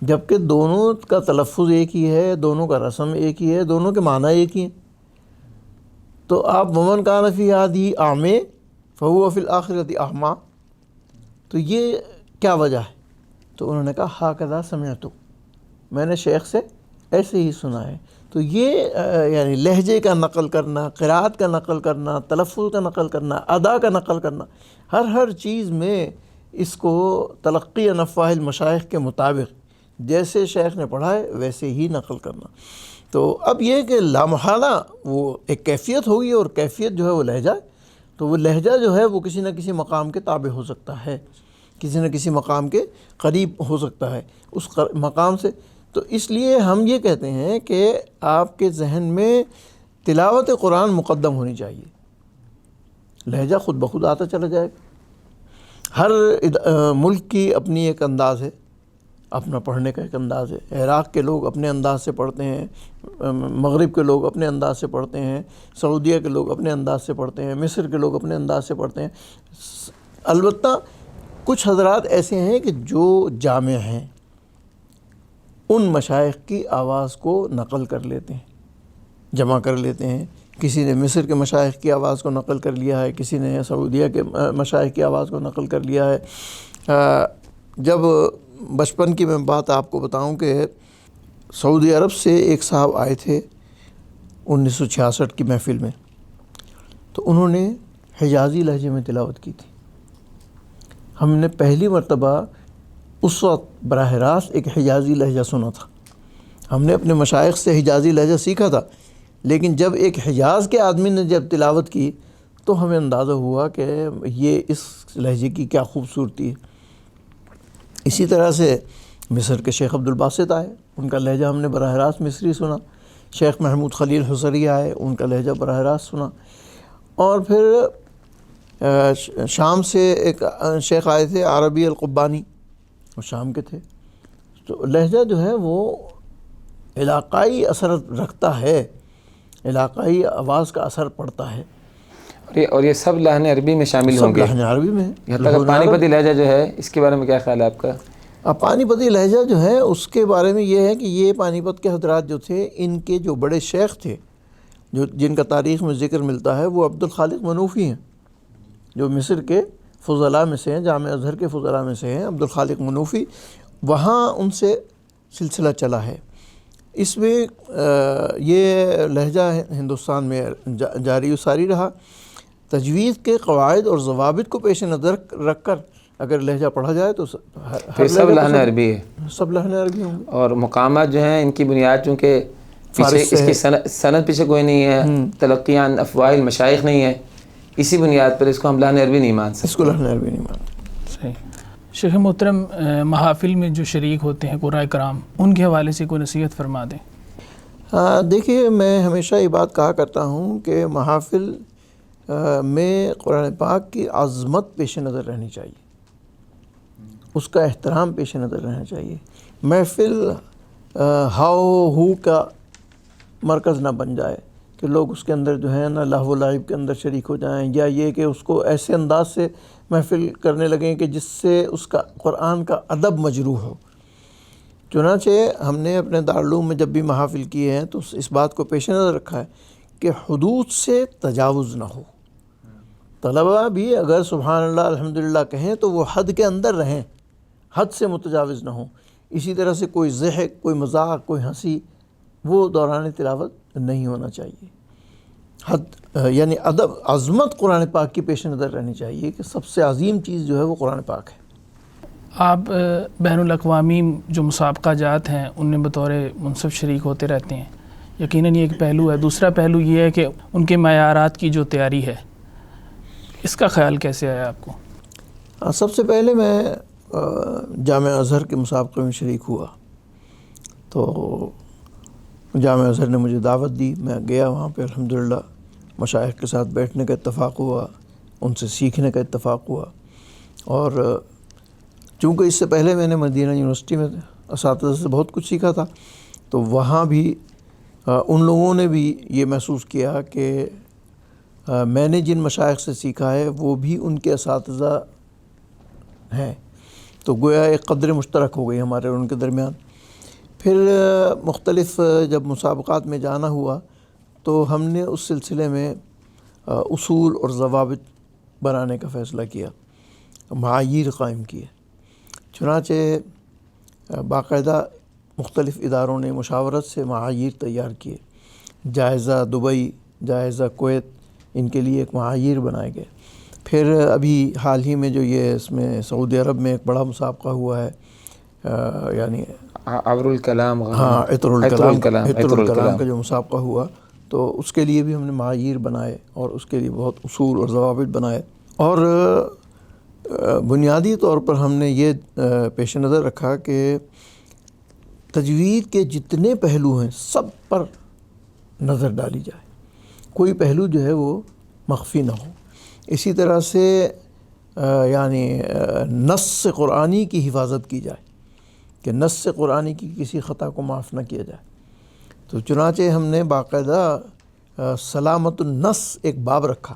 جبکہ دونوں کا تلفظ ایک ہی ہے، دونوں کا رسم ایک ہی ہے، دونوں کے معنی ایک ہی ہیں. تو آپ ومن کان فی ہذہ اعمی فہو فی الآخرۃ اعمی، تو یہ کیا وجہ ہے؟ تو انہوں نے کہا ھکذا سمعت، میں نے شیخ سے ایسے ہی سنا ہے. تو یہ یعنی لہجے کا نقل کرنا، قراءت کا نقل کرنا، تلفظ کا نقل کرنا، ادا کا نقل کرنا، ہر چیز میں اس کو تلقی عن افواہ المشائخ کے مطابق جیسے شیخ نے پڑھا ہے ویسے ہی نقل کرنا. تو اب یہ کہ لامحالہ وہ ایک کیفیت ہوگی، اور کیفیت جو ہے وہ لہجہ، تو وہ لہجہ جو ہے وہ کسی نہ کسی مقام کے تابع ہو سکتا ہے، کسی نہ کسی مقام کے قریب ہو سکتا ہے اس مقام سے. تو اس لیے ہم یہ کہتے ہیں کہ آپ کے ذہن میں تلاوت قرآن مقدم ہونی چاہیے، لہجہ خود بخود آتا چلا جائے گا. ہر ملک کی اپنی ایک انداز ہے، اپنا پڑھنے کا ایک انداز ہے. عراق کے لوگ اپنے انداز سے پڑھتے ہیں، مغرب کے لوگ اپنے انداز سے پڑھتے ہیں، سعودیہ کے لوگ اپنے انداز سے پڑھتے ہیں، مصر کے لوگ اپنے انداز سے پڑھتے ہیں. البتہ کچھ حضرات ایسے ہیں کہ جو جامع ہیں، ان مشائخ کی آواز کو نقل کر لیتے ہیں، جمع کر لیتے ہیں. کسی نے مصر کے مشائخ کی آواز کو نقل کر لیا ہے، کسی نے سعودیہ کے مشائخ کی آواز کو نقل کر لیا ہے. جب بچپن کی میں بات آپ کو بتاؤں کہ سعودی عرب سے ایک صاحب آئے تھے 1966 کی محفل میں، تو انہوں نے حجازی لہجے میں تلاوت کی تھی. ہم نے پہلی مرتبہ اس وقت براہ راست ایک حجازی لہجہ سنا تھا. ہم نے اپنے مشائخ سے حجازی لہجہ سیکھا تھا، لیکن جب ایک حجاز کے آدمی نے جب تلاوت کی تو ہمیں اندازہ ہوا کہ یہ اس لہجے کی کیا خوبصورتی ہے. اسی طرح سے مصر کے شیخ عبدالباسط آئے، ان کا لہجہ ہم نے براہ راست مصری سنا. شیخ محمود خلیل حصری آئے، ان کا لہجہ براہ راست سنا. اور پھر شام سے ایک شیخ آئے تھے عربی القبانی، وہ شام کے تھے. تو لہجہ جو ہے وہ علاقائی اثر رکھتا ہے، علاقائی آواز کا اثر پڑتا ہے. اور یہ سب لہن عربی میں شامل ہوں گے؟ سب لہن عربی میں ہے. پانی پتی لہجہ جو ہے اس کے بارے میں کیا خیال ہے آپ کا؟ اب پانی پتی لہجہ جو ہے اس کے بارے میں یہ ہے کہ یہ پانی پت کے حضرات جو تھے، ان کے جو بڑے شیخ تھے جن کا تاریخ میں ذکر ملتا ہے، وہ عبدالخالق منوفی ہیں، جو مصر کے فضلاء میں سے ہیں، جامع ازہر کے فضلاء میں سے ہیں. عبدالخالق منوفی، وہاں ان سے سلسلہ چلا ہے. اس میں یہ لہجہ ہندوستان میں جاری و ساری رہا. تجوید کے قواعد اور ضوابط کو پیش نظر رکھ کر اگر لہجہ پڑھا جائے تو سب لہن عربی ہے، سب لہن عربی ہوں گے. اور مقامات جو ہیں ان کی بنیاد چونکہ پیچھے اس کی سند پیچھے کوئی نہیں ہے، تلقی عن افواہ المشائخ نہیں ہے، اسی بنیاد پر اس کو ہم لہن عربی نہیں مان سکتے. اس کو لہن عربی نہیں مانتے. صحیح. شیخ محترم، محافل میں جو شریک ہوتے ہیں قراء کرام، ان کے حوالے سے کوئی نصیحت فرما دیں. دیکھیے، میں ہمیشہ یہ بات کہا کرتا ہوں کہ محافل میں قرآن پاک کی عظمت پیش نظر رہنی چاہیے، اس کا احترام پیش نظر رہنا چاہیے. محفل ہاؤ ہو کا مرکز نہ بن جائے کہ لوگ اس کے اندر جو ہے نا لہو و لعب کے اندر شریک ہو جائیں، یا یہ کہ اس کو ایسے انداز سے محفل کرنے لگیں کہ جس سے اس کا قرآن کا ادب مجروح ہو. چنانچہ ہم نے اپنے دارالعلوم میں جب بھی محافل کیے ہیں تو اس بات کو پیش نظر رکھا ہے کہ حدود سے تجاوز نہ ہو. طلبہ بھی اگر سبحان اللہ الحمدللہ کہیں تو وہ حد کے اندر رہیں، حد سے متجاوز نہ ہوں. اسی طرح سے کوئی ضحک، کوئی مذاق، کوئی ہنسی وہ دوران تلاوت نہیں ہونا چاہیے. حد یعنی ادب، عظمت قرآن پاک کی پیش نظر رہنی چاہیے کہ سب سے عظیم چیز جو ہے وہ قرآن پاک ہے. آپ بین الاقوامی جو مسابقہ جات ہیں ان میں بطور منصف شریک ہوتے رہتے ہیں، یقیناً یہ ایک پہلو ہے. دوسرا پہلو یہ ہے کہ ان کے معیارات کی جو تیاری ہے اس کا خیال کیسے آیا آپ کو؟ سب سے پہلے میں جامعہ ازہر کے مسابقے میں شریک ہوا تو جامعہ ازہر نے مجھے دعوت دی، میں گیا وہاں پہ. الحمدللہ مشائخ کے ساتھ بیٹھنے کا اتفاق ہوا، ان سے سیکھنے کا اتفاق ہوا. اور چونکہ اس سے پہلے میں نے مدینہ یونیورسٹی میں اساتذہ سے بہت کچھ سیکھا تھا، تو وہاں بھی ان لوگوں نے بھی یہ محسوس کیا کہ میں نے جن مشائخ سے سیکھا ہے وہ بھی ان کے اساتذہ ہیں، تو گویا ایک قدر مشترک ہو گئی ہمارے اور ان کے درمیان. پھر مختلف جب مسابقات میں جانا ہوا تو ہم نے اس سلسلے میں اصول اور ضوابط بنانے کا فیصلہ کیا، معاییر قائم کیے. چنانچہ باقاعدہ مختلف اداروں نے مشاورت سے معاییر تیار کیے. جائزہ دبئی، جائزہ کویت، ان کے لیے ایک معاییر بنائے گئے. پھر ابھی حال ہی میں جو یہ اس میں سعودی عرب میں ایک بڑا مسابقہ ہوا ہے، یعنی عبر الکلام، ہاں عطر الکلام کا جو مسابقہ ہوا، تو اس کے لیے بھی ہم نے معاییر بنائے اور اس کے لیے بہت اصول اور ضوابط بنائے. اور بنیادی طور پر ہم نے یہ پیش نظر رکھا کہ تجوید کے جتنے پہلو ہیں سب پر نظر ڈالی جائے، کوئی پہلو جو ہے وہ مخفی نہ ہو. اسی طرح سے یعنی نص قرآنی کی حفاظت کی جائے کہ نص قرآنی کی کسی خطا کو معاف نہ کیا جائے. تو چنانچہ ہم نے باقاعدہ سلامت النص ایک باب رکھا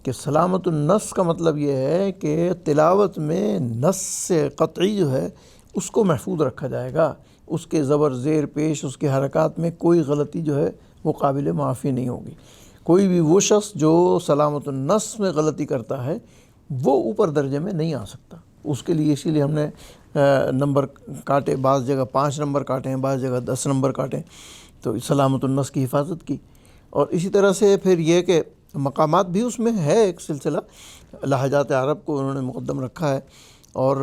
کہ سلامت النص کا مطلب یہ ہے کہ تلاوت میں نص قطعی جو ہے اس کو محفوظ رکھا جائے گا، اس کے زبر زیر پیش، اس کے حرکات میں کوئی غلطی جو ہے وہ قابل معافی نہیں ہوگی. کوئی بھی وہ شخص جو سلامت النص میں غلطی کرتا ہے وہ اوپر درجے میں نہیں آ سکتا. اس کے لیے اسی لیے ہم نے نمبر کاٹے، بعض جگہ 5 نمبر کاٹے ہیں، بعض جگہ 10 نمبر کاٹے، تو سلامت النص کی حفاظت کی. اور اسی طرح سے پھر یہ کہ مقامات بھی اس میں ہے ایک سلسلہ، لہجات عرب کو انہوں نے مقدم رکھا ہے، اور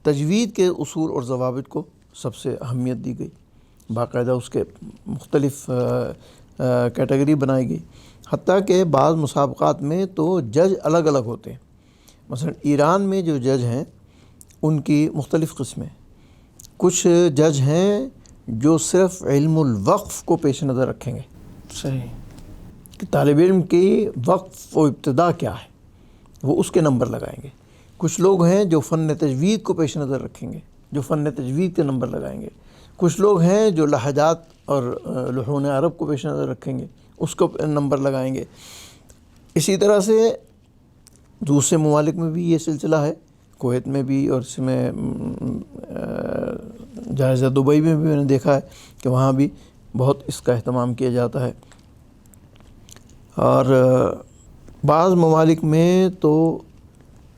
تجوید کے اصول اور ضوابط کو سب سے اہمیت دی گئی. باقاعدہ اس کے مختلف کیٹیگری بنائی گئی. حتیٰ کہ بعض مسابقات میں تو جج الگ الگ ہوتے ہیں. مثلا ایران میں جو جج ہیں ان کی مختلف قسمیں، کچھ جج ہیں جو صرف علم الوقف کو پیش نظر رکھیں گے، صحیح، کہ طالب علم کی وقف و ابتدا کیا ہے وہ اس کے نمبر لگائیں گے. کچھ لوگ ہیں جو فن تجوید کو پیش نظر رکھیں گے، جو فن تجوید کے نمبر لگائیں گے. کچھ لوگ ہیں جو لہجات اور لحون عرب کو پیش نظر رکھیں گے، اس کو نمبر لگائیں گے. اسی طرح سے دوسرے ممالک میں بھی یہ سلسلہ ہے، کویت میں بھی، اور اس میں جائزہ دبئی میں بھی میں نے دیکھا ہے کہ وہاں بھی بہت اس کا اہتمام کیا جاتا ہے. اور بعض ممالک میں تو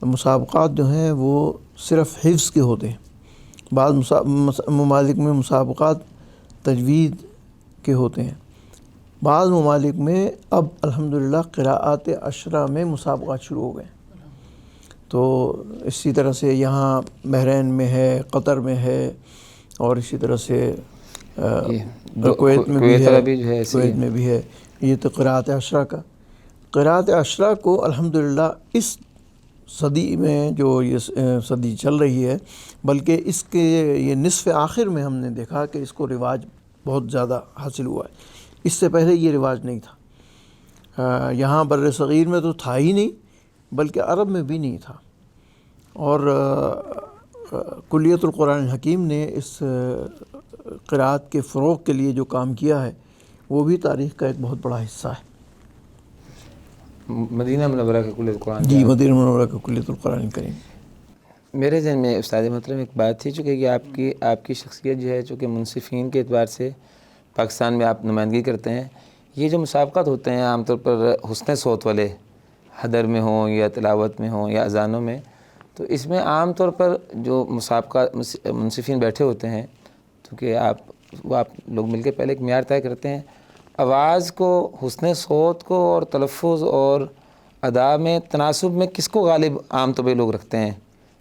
مسابقات جو ہیں وہ صرف حفظ کے ہوتے ہیں، بعض ممالک میں مسابقات تجوید کے ہوتے ہیں، بعض ممالک میں اب الحمدللہ قراءات عشرہ میں مسابقات شروع ہو گئے. تو اسی طرح سے یہاں بحرین میں ہے، قطر میں ہے، اور اسی طرح سے کویت میں بھی ہے. یہ تو قراءات عشرہ کا، قراءات عشرہ کو الحمدللہ اس صدی میں جو یہ صدی چل رہی ہے، بلکہ اس کے یہ نصف آخر میں ہم نے دیکھا کہ اس کو رواج بہت زیادہ حاصل ہوا ہے. اس سے پہلے یہ رواج نہیں تھا، یہاں بر صغیر میں تو تھا ہی نہیں، بلکہ عرب میں بھی نہیں تھا. اور کلیت القرآن الحکیم نے اس قراءت کے فروغ کے لیے جو کام کیا ہے وہ بھی تاریخ کا ایک بہت بڑا حصہ ہے. مدینہ منورہ کا کلیت القرآن، جی مدینہ منورہ کا کلیت القرآن الکریم. میرے ذہن میں استاد محترم ایک بات تھی، چونکہ کہ آپ کی شخصیت جو ہے چونکہ منصفین کے اعتبار سے پاکستان میں آپ نمائندگی کرتے ہیں، یہ جو مسابقات ہوتے ہیں عام طور پر حسن صوت والے، حدر میں ہوں یا تلاوت میں ہوں یا اذانوں میں، تو اس میں عام طور پر جو مسابقہ منصفین بیٹھے ہوتے ہیں، کیونکہ آپ لوگ مل کے پہلے ایک معیار طے کرتے ہیں، آواز کو، حسن صوت کو اور تلفظ اور ادا میں تناسب میں کس کو غالب عام طور پہ لوگ رکھتے ہیں؟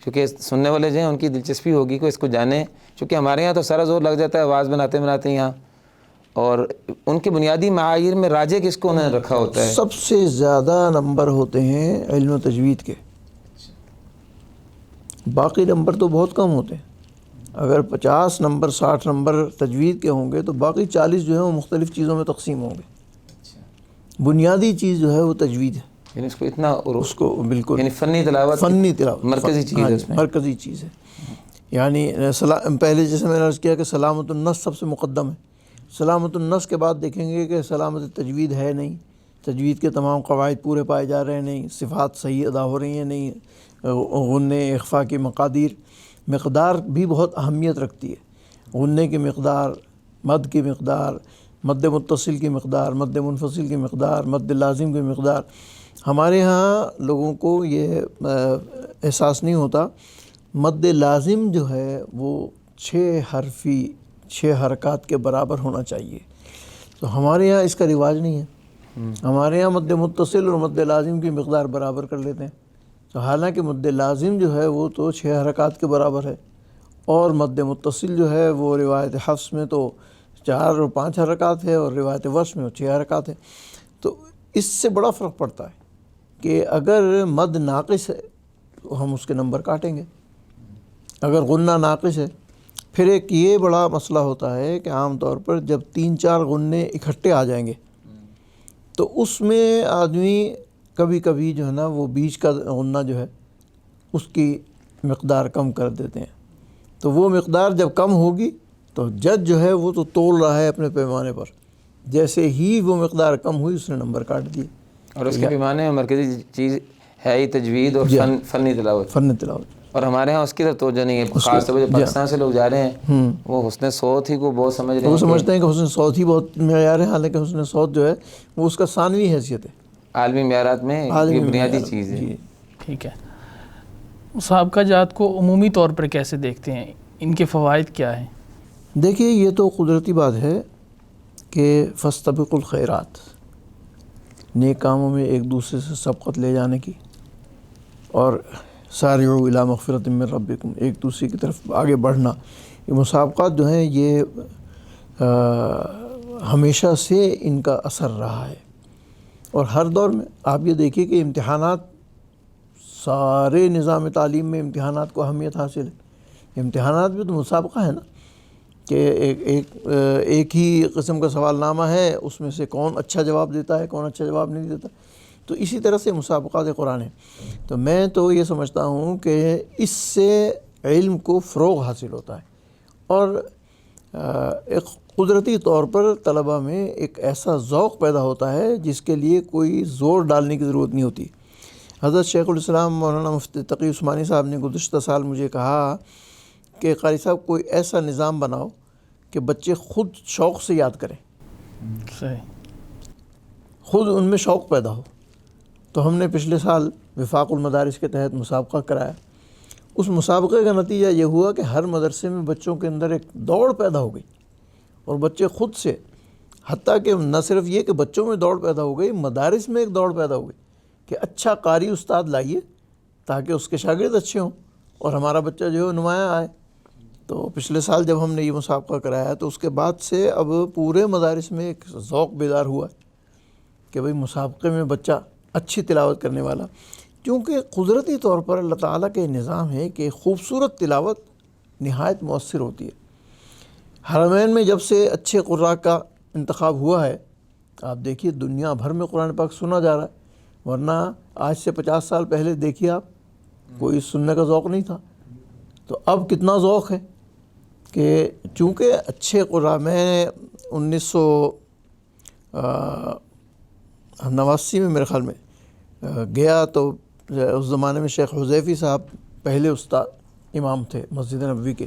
کیونکہ سننے والے جو ہیں ان کی دلچسپی ہوگی کہ اس کو جانیں، کیونکہ ہمارے یہاں تو سارا زور لگ جاتا ہے آواز بناتے یہاں، اور ان کے بنیادی معایر میں راجے کس کو انہوں نے رکھا ہوتا ہے؟ سب سے زیادہ نمبر ہوتے ہیں علم و تجوید کے، باقی نمبر تو بہت کم ہوتے ہیں۔ اگر 50 نمبر 60 نمبر تجوید کے ہوں گے تو باقی 40 جو ہیں وہ مختلف چیزوں میں تقسیم ہوں گے۔ بنیادی چیز جو ہے وہ تجوید ہے، یعنی اس کو اتنا اس کو بالکل یعنی فنی تلاوت مرکزی چیز ہے اس میں، مرکزی چیز ہے۔ یعنی پہلے جیسے میں نے عرض کیا کہ سلامت النص سب سے مقدم ہے، سلامت النص کے بعد دیکھیں گے کہ سلامت تجوید ہے نہیں، تجوید کے تمام قواعد پورے پائے جا رہے ہیں نہیں، صفات صحیح ادا ہو رہی ہیں نہیں، غنّے اخفاء کی مقدار بھی بہت اہمیت رکھتی ہے، غنّے کی مقدار، مد کی مقدار، مد متصل کی مقدار، مد منفصل کی مقدار، مد لازم کی مقدار۔ ہمارے ہاں لوگوں کو یہ احساس نہیں ہوتا، مد لازم جو ہے وہ 6 حرکات کے برابر ہونا چاہیے، تو ہمارے یہاں اس کا رواج نہیں ہے۔ ہمارے یہاں مد متصل اور مد لازم کی مقدار برابر کر لیتے ہیں، تو حالانکہ مد لازم جو ہے وہ تو 6 حرکات کے برابر ہے، اور مد متصل جو ہے وہ روایت حفص میں تو 4 اور 5 حرکات ہے، اور روایت ورش میں 6 حرکات ہے۔ تو اس سے بڑا فرق پڑتا ہے کہ اگر مد ناقص ہے تو ہم اس کے نمبر کاٹیں گے، اگر غنہ ناقص ہے۔ پھر ایک یہ بڑا مسئلہ ہوتا ہے کہ عام طور پر جب 3-4 غنّے اکٹھے آ جائیں گے تو اس میں آدمی کبھی کبھی جو ہے نا وہ بیچ کا غنہ جو ہے اس کی مقدار کم کر دیتے ہیں، تو وہ مقدار جب کم ہوگی تو جج جو ہے وہ تو تول رہا ہے اپنے پیمانے پر، جیسے ہی وہ مقدار کم ہوئی اس نے نمبر کاٹ دیے۔ اور اس کے پیمانے میں مرکزی چیز ہے ہی تجوید اور فنی تلاوت، اور ہمارے ہاں اس کی طرف توجہ نہیں ہے، خاص طور پر جو پاکستان سے لوگ جا رہے ہیں وہ حسن صوت ہی کو بہت سمجھ رہے ہیں، وہ سمجھتے ہیں کہ حسن صوت ہی بہت معیار ہے، حالانکہ حسن صوت جو ہے وہ اس کا ثانوی حیثیت ہے، عالمی معیارات میں یہ بنیادی چیز ہے۔ ٹھیک ہے، مسابقہ جات کو عمومی طور پر کیسے دیکھتے ہیں، ان کے فوائد کیا ہیں؟ دیکھیے یہ تو قدرتی بات ہے کہ فاستبقوا الخیرات، نیک کاموں میں ایک دوسرے سے سبقت لے جانے کی، اور سارعوا الی مغفرۃ من ربکم، ایک دوسرے کی طرف آگے بڑھنا۔ یہ مسابقات جو ہیں یہ ہمیشہ سے ان کا اثر رہا ہے، اور ہر دور میں آپ یہ دیکھیے کہ امتحانات، سارے نظام تعلیم میں امتحانات کو اہمیت حاصل ہے۔ امتحانات بھی تو مسابقہ ہے نا، کہ ایک ہی قسم کا سوال نامہ ہے، اس میں سے کون اچھا جواب دیتا ہے، کون اچھا جواب نہیں دیتا، تو اسی طرح سے مسابقات قرآن ہیں۔ تو میں تو یہ سمجھتا ہوں کہ اس سے علم کو فروغ حاصل ہوتا ہے، اور ایک قدرتی طور پر طلباء میں ایک ایسا ذوق پیدا ہوتا ہے جس کے لیے کوئی زور ڈالنے کی ضرورت نہیں ہوتی۔ حضرت شیخ الاسلام مولانا مفتی تقی عثمانی صاحب نے گزشتہ سال مجھے کہا کہ قاری صاحب کوئی ایسا نظام بناؤ کہ بچے خود شوق سے یاد کریں، خود ان میں شوق پیدا ہو۔ تو ہم نے پچھلے سال وفاق المدارس کے تحت مسابقہ کرایا، اس مسابقے کا نتیجہ یہ ہوا کہ ہر مدرسے میں بچوں کے اندر ایک دوڑ پیدا ہو گئی، اور بچے خود سے، حتیٰ کہ نہ صرف یہ کہ بچوں میں دوڑ پیدا ہو گئی، مدارس میں ایک دوڑ پیدا ہو گئی کہ اچھا قاری استاد لائیے تاکہ اس کے شاگرد اچھے ہوں اور ہمارا بچہ جو ہے نمایاں آئے۔ تو پچھلے سال جب ہم نے یہ مسابقہ کرایا تو اس کے بعد سے اب پورے مدارس میں ایک ذوق بیدار ہوا کہ بھئی مسابقے میں بچہ اچھی تلاوت کرنے والا، کیونکہ قدرتی طور پر اللہ تعالیٰ کے نظام ہے کہ خوبصورت تلاوت نہایت مؤثر ہوتی ہے۔ حرمین میں جب سے اچھے قراء کا انتخاب ہوا ہے، آپ دیکھیے دنیا بھر میں قرآن پاک سنا جا رہا ہے، ورنہ آج سے 50 سال پہلے دیکھیے آپ، کوئی سننے کا ذوق نہیں تھا، تو اب کتنا ذوق ہے کہ چونکہ اچھے قراء، میں 1989 میں میرے خیال میں گیا تو اس زمانے میں شیخ حذیفی صاحب پہلے استاد امام تھے مسجد نبوی کے،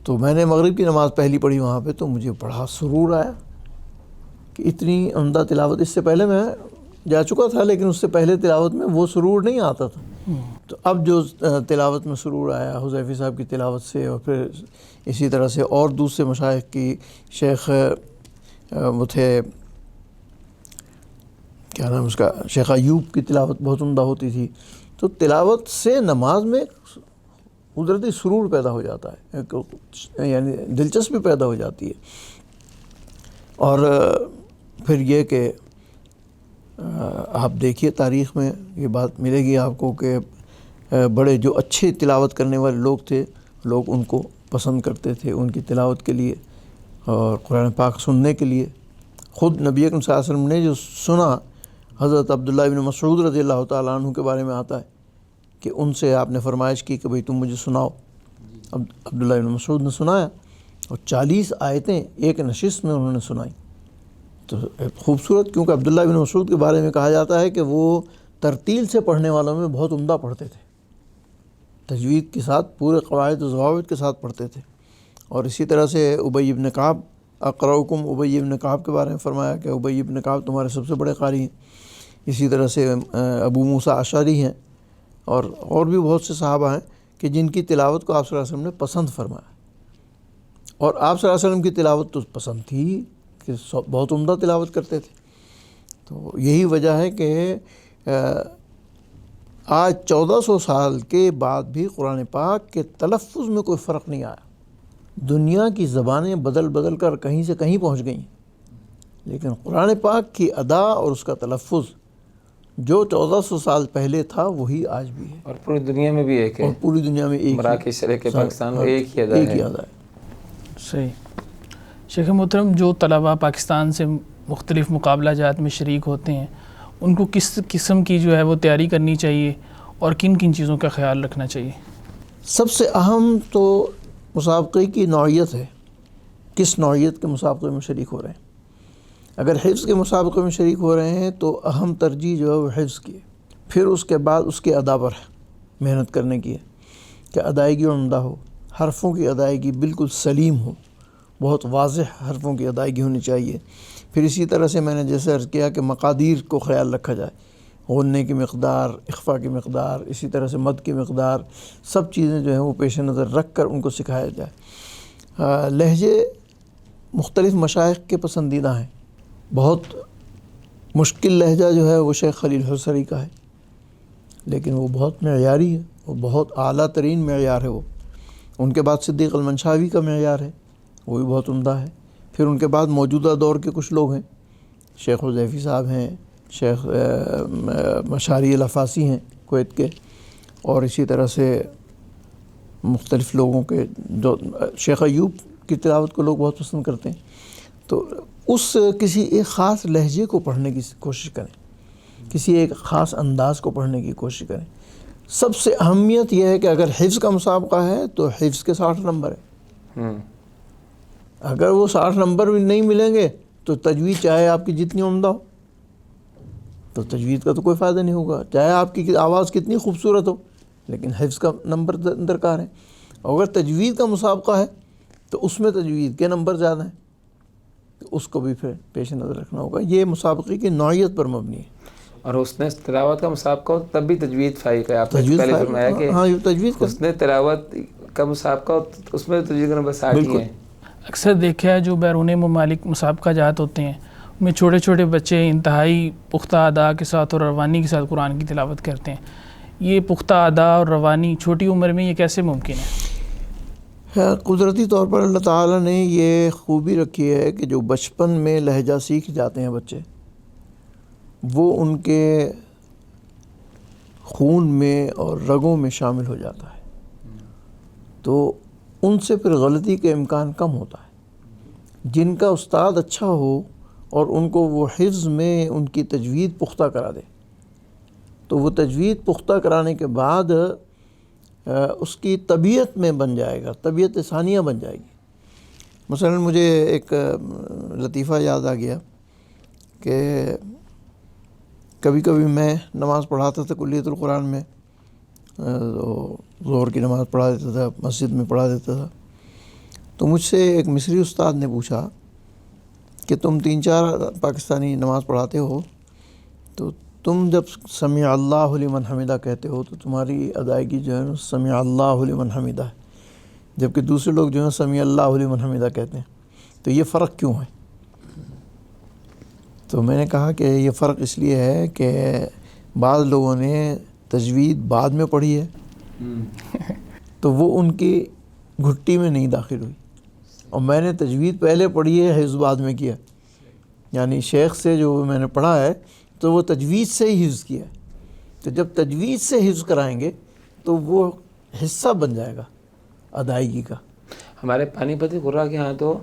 تو میں نے مغرب کی نماز پہلی پڑھی وہاں پہ، تو مجھے بڑا سرور آیا کہ اتنی عمدہ تلاوت، اس سے پہلے میں جا چکا تھا لیکن اس سے پہلے تلاوت میں وہ سرور نہیں آتا تھا. تو اب جو تلاوت میں سرور آیا حذیفی صاحب کی تلاوت سے، اور پھر اسی طرح سے اور دوسرے مشائخ کی، شیخ وہ تھے کیا نام اس کا، شیخ ایوب کی تلاوت بہت عمدہ ہوتی تھی. تو تلاوت سے نماز میں قدرتی سرور پیدا ہو جاتا ہے، یعنی دلچسپی پیدا ہو جاتی ہے. اور پھر یہ کہ آپ دیکھیے تاریخ میں یہ بات ملے گی آپ کو کہ بڑے جو اچھے تلاوت کرنے والے لوگ تھے، لوگ ان کو پسند کرتے تھے ان کی تلاوت کے لیے اور قرآن پاک سننے کے لیے. خود نبی اکرم صلی اللہ علیہ وسلم نے جو سنا، حضرت عبداللہ ابن مسعود رضی اللہ تعالیٰ عنہ کے بارے میں آتا ہے کہ ان سے آپ نے فرمائش کی کہ بھئی تم مجھے سناؤ. عبداللہ ابن مسعود نے سنایا اور 40 آیتیں ایک نشست میں انہوں نے سنائیں. تو خوبصورت، کیونکہ عبداللہ ابن مسعود کے بارے میں کہا جاتا ہے کہ وہ ترتیل سے پڑھنے والوں میں بہت عمدہ پڑھتے تھے، تجوید کے ساتھ پورے قواعد و ضوابط کے ساتھ پڑھتے تھے. اور اسی طرح سے ابی بن کعب، اقرؤکم ابی بن کعب کے بارے میں فرمایا کہ ابی بن کعب تمہارے سب سے بڑے قاری ہیں. اسی طرح سے ابو موسیٰ اشعری ہیں اور بھی بہت سے صحابہ ہیں کہ جن کی تلاوت کو آپ صلی اللہ علیہ وسلم نے پسند فرمایا. اور آپ صلی اللہ علیہ وسلم کی تلاوت تو پسند تھی کہ بہت عمدہ تلاوت کرتے تھے. تو یہی وجہ ہے کہ آج 1400 سال کے بعد بھی قرآن پاک کے تلفظ میں کوئی فرق نہیں آیا. دنیا کی زبانیں بدل کر کہیں سے کہیں پہنچ گئیں، لیکن قرآن پاک کی ادا اور اس کا تلفظ جو 1400 سال پہلے تھا وہی آج بھی ہے، اور پوری دنیا میں بھی ایک ہے، اور پوری دنیا میں ایک مراکش شرح کے پاکستان میں ایک ہی ادا ہے. صحیح. شیخ محترم، جو طلباء پاکستان سے مختلف مقابلہ جات میں شریک ہوتے ہیں ان کو کس قسم کی جو ہے وہ تیاری کرنی چاہیے اور کن کن چیزوں کا خیال رکھنا چاہیے؟ سب سے اہم تو مسابقے کی نوعیت ہے، کس نوعیت کے مسابقے میں شریک ہو رہے ہیں. اگر حفظ کے مسابقے میں شریک ہو رہے ہیں تو اہم ترجیح جو ہے وہ حفظ کی ہے. پھر اس کے بعد اس کے ادا پر ہے محنت کرنے کی ہے کہ ادائیگی عمدہ ہو، حرفوں کی ادائیگی بالکل سلیم ہو، بہت واضح حرفوں کی ادائیگی ہونی چاہیے. پھر اسی طرح سے میں نے جیسے عرض کیا کہ مقادیر کو خیال رکھا جائے، غننے کی مقدار، اخفا کی مقدار، اسی طرح سے مد کی مقدار، سب چیزیں جو ہیں وہ پیش نظر رکھ کر ان کو سکھایا جائے. لہجے مختلف مشائخ کے پسندیدہ ہیں. بہت مشکل لہجہ جو ہے وہ شیخ خلیل حصری کا ہے، لیکن وہ بہت معیاری ہے، وہ بہت اعلیٰ ترین معیار ہے. وہ ان کے بعد صدیق المنشاوی کا معیار ہے، وہ بھی بہت عمدہ ہے. پھر ان کے بعد موجودہ دور کے کچھ لوگ ہیں، شیخ حذیفی صاحب ہیں، شیخ مشاری الافاسی ہیں کویت کے، اور اسی طرح سے مختلف لوگوں کے، جو شیخ ایوب کی تلاوت کو لوگ بہت پسند کرتے ہیں. تو اس کسی ایک خاص لہجے کو پڑھنے کی کوشش کریں، کسی ایک خاص انداز کو پڑھنے کی کوشش کریں. سب سے اہمیت یہ ہے کہ اگر حفظ کا مسابقہ ہے تو حفظ کے 60 نمبر ہے. اگر وہ 60 نمبر بھی نہیں ملیں گے تو تجوید چاہے آپ کی جتنی عمدہ ہو تو تجوید کا تو کوئی فائدہ نہیں ہوگا، چاہے آپ کی آواز کتنی خوبصورت ہو لیکن حفظ کا نمبر درکار ہے. اور اگر تجوید کا مسابقہ ہے تو اس میں تجوید کے نمبر زیادہ ہیں، تو اس کو بھی پھر پیش نظر رکھنا ہوگا. یہ مسابقے کی نوعیت پر مبنی ہے. اور حسن تلاوت کا مسابقہ ہو تب بھی تجوید فائق ہے. آپ نے پہلے فرمایا کہ ہاں یہ تجوید حسن تلاوت کا مسابقہ ہو اس میں تجوید کا نمبر 60 ہی ہے. اکثر دیکھا ہے جو بیرون ممالک مسابقہ جات ہوتے ہیں ان میں چھوٹے چھوٹے بچے انتہائی پختہ ادا کے ساتھ اور روانی کے ساتھ قرآن کی تلاوت کرتے ہیں. یہ پختہ ادا اور روانی چھوٹی عمر میں یہ کیسے ممکن ہے؟ قدرتی طور پر اللہ تعالیٰ نے یہ خوبی رکھی ہے کہ جو بچپن میں لہجہ سیکھ جاتے ہیں بچے، وہ ان کے خون میں اور رگوں میں شامل ہو جاتا ہے، تو ان سے پھر غلطی کے امکان کم ہوتا ہے. جن کا استاد اچھا ہو اور ان کو وہ حفظ میں ان کی تجوید پختہ کرا دے، تو وہ تجوید پختہ کرانے کے بعد اس کی طبیعت میں بن جائے گا، طبیعت ثانیہ بن جائے گی. مثلا مجھے ایک لطیفہ یاد آ گیا کہ کبھی کبھی میں نماز پڑھاتا تھا کلیت القرآن میں، ظہر کی نماز پڑھا دیتا تھا، مسجد میں پڑھا دیتا تھا. تو مجھ سے ایک مصری استاد نے پوچھا کہ تم 3-4 پاکستانی نماز پڑھاتے ہو تو تم جب سمیع اللہ لمن حمیدہ کہتے ہو تو تمہاری ادائیگی جو ہے نا سمیع اللہ لمن حمیدہ ہے، جبکہ دوسرے لوگ جو ہیں سمیع اللہ لمن حمیدہ کہتے ہیں. تو یہ فرق کیوں ہے؟ تو میں نے کہا کہ یہ فرق اس لیے ہے کہ بعض لوگوں نے تجوید بعد میں پڑھی ہے تو وہ ان کی گھٹی میں نہیں داخل ہوئی، اور میں نے تجوید پہلے پڑھی ہے، حفظ بعد میں کیا. یعنی شیخ سے جو میں نے پڑھا ہے تو وہ تجوید سے ہی حفظ کیا ہے. تو جب تجوید سے حفظ کرائیں گے تو وہ حصہ بن جائے گا ادائیگی کا. ہمارے پانی پتی قرہ کے ہاں تو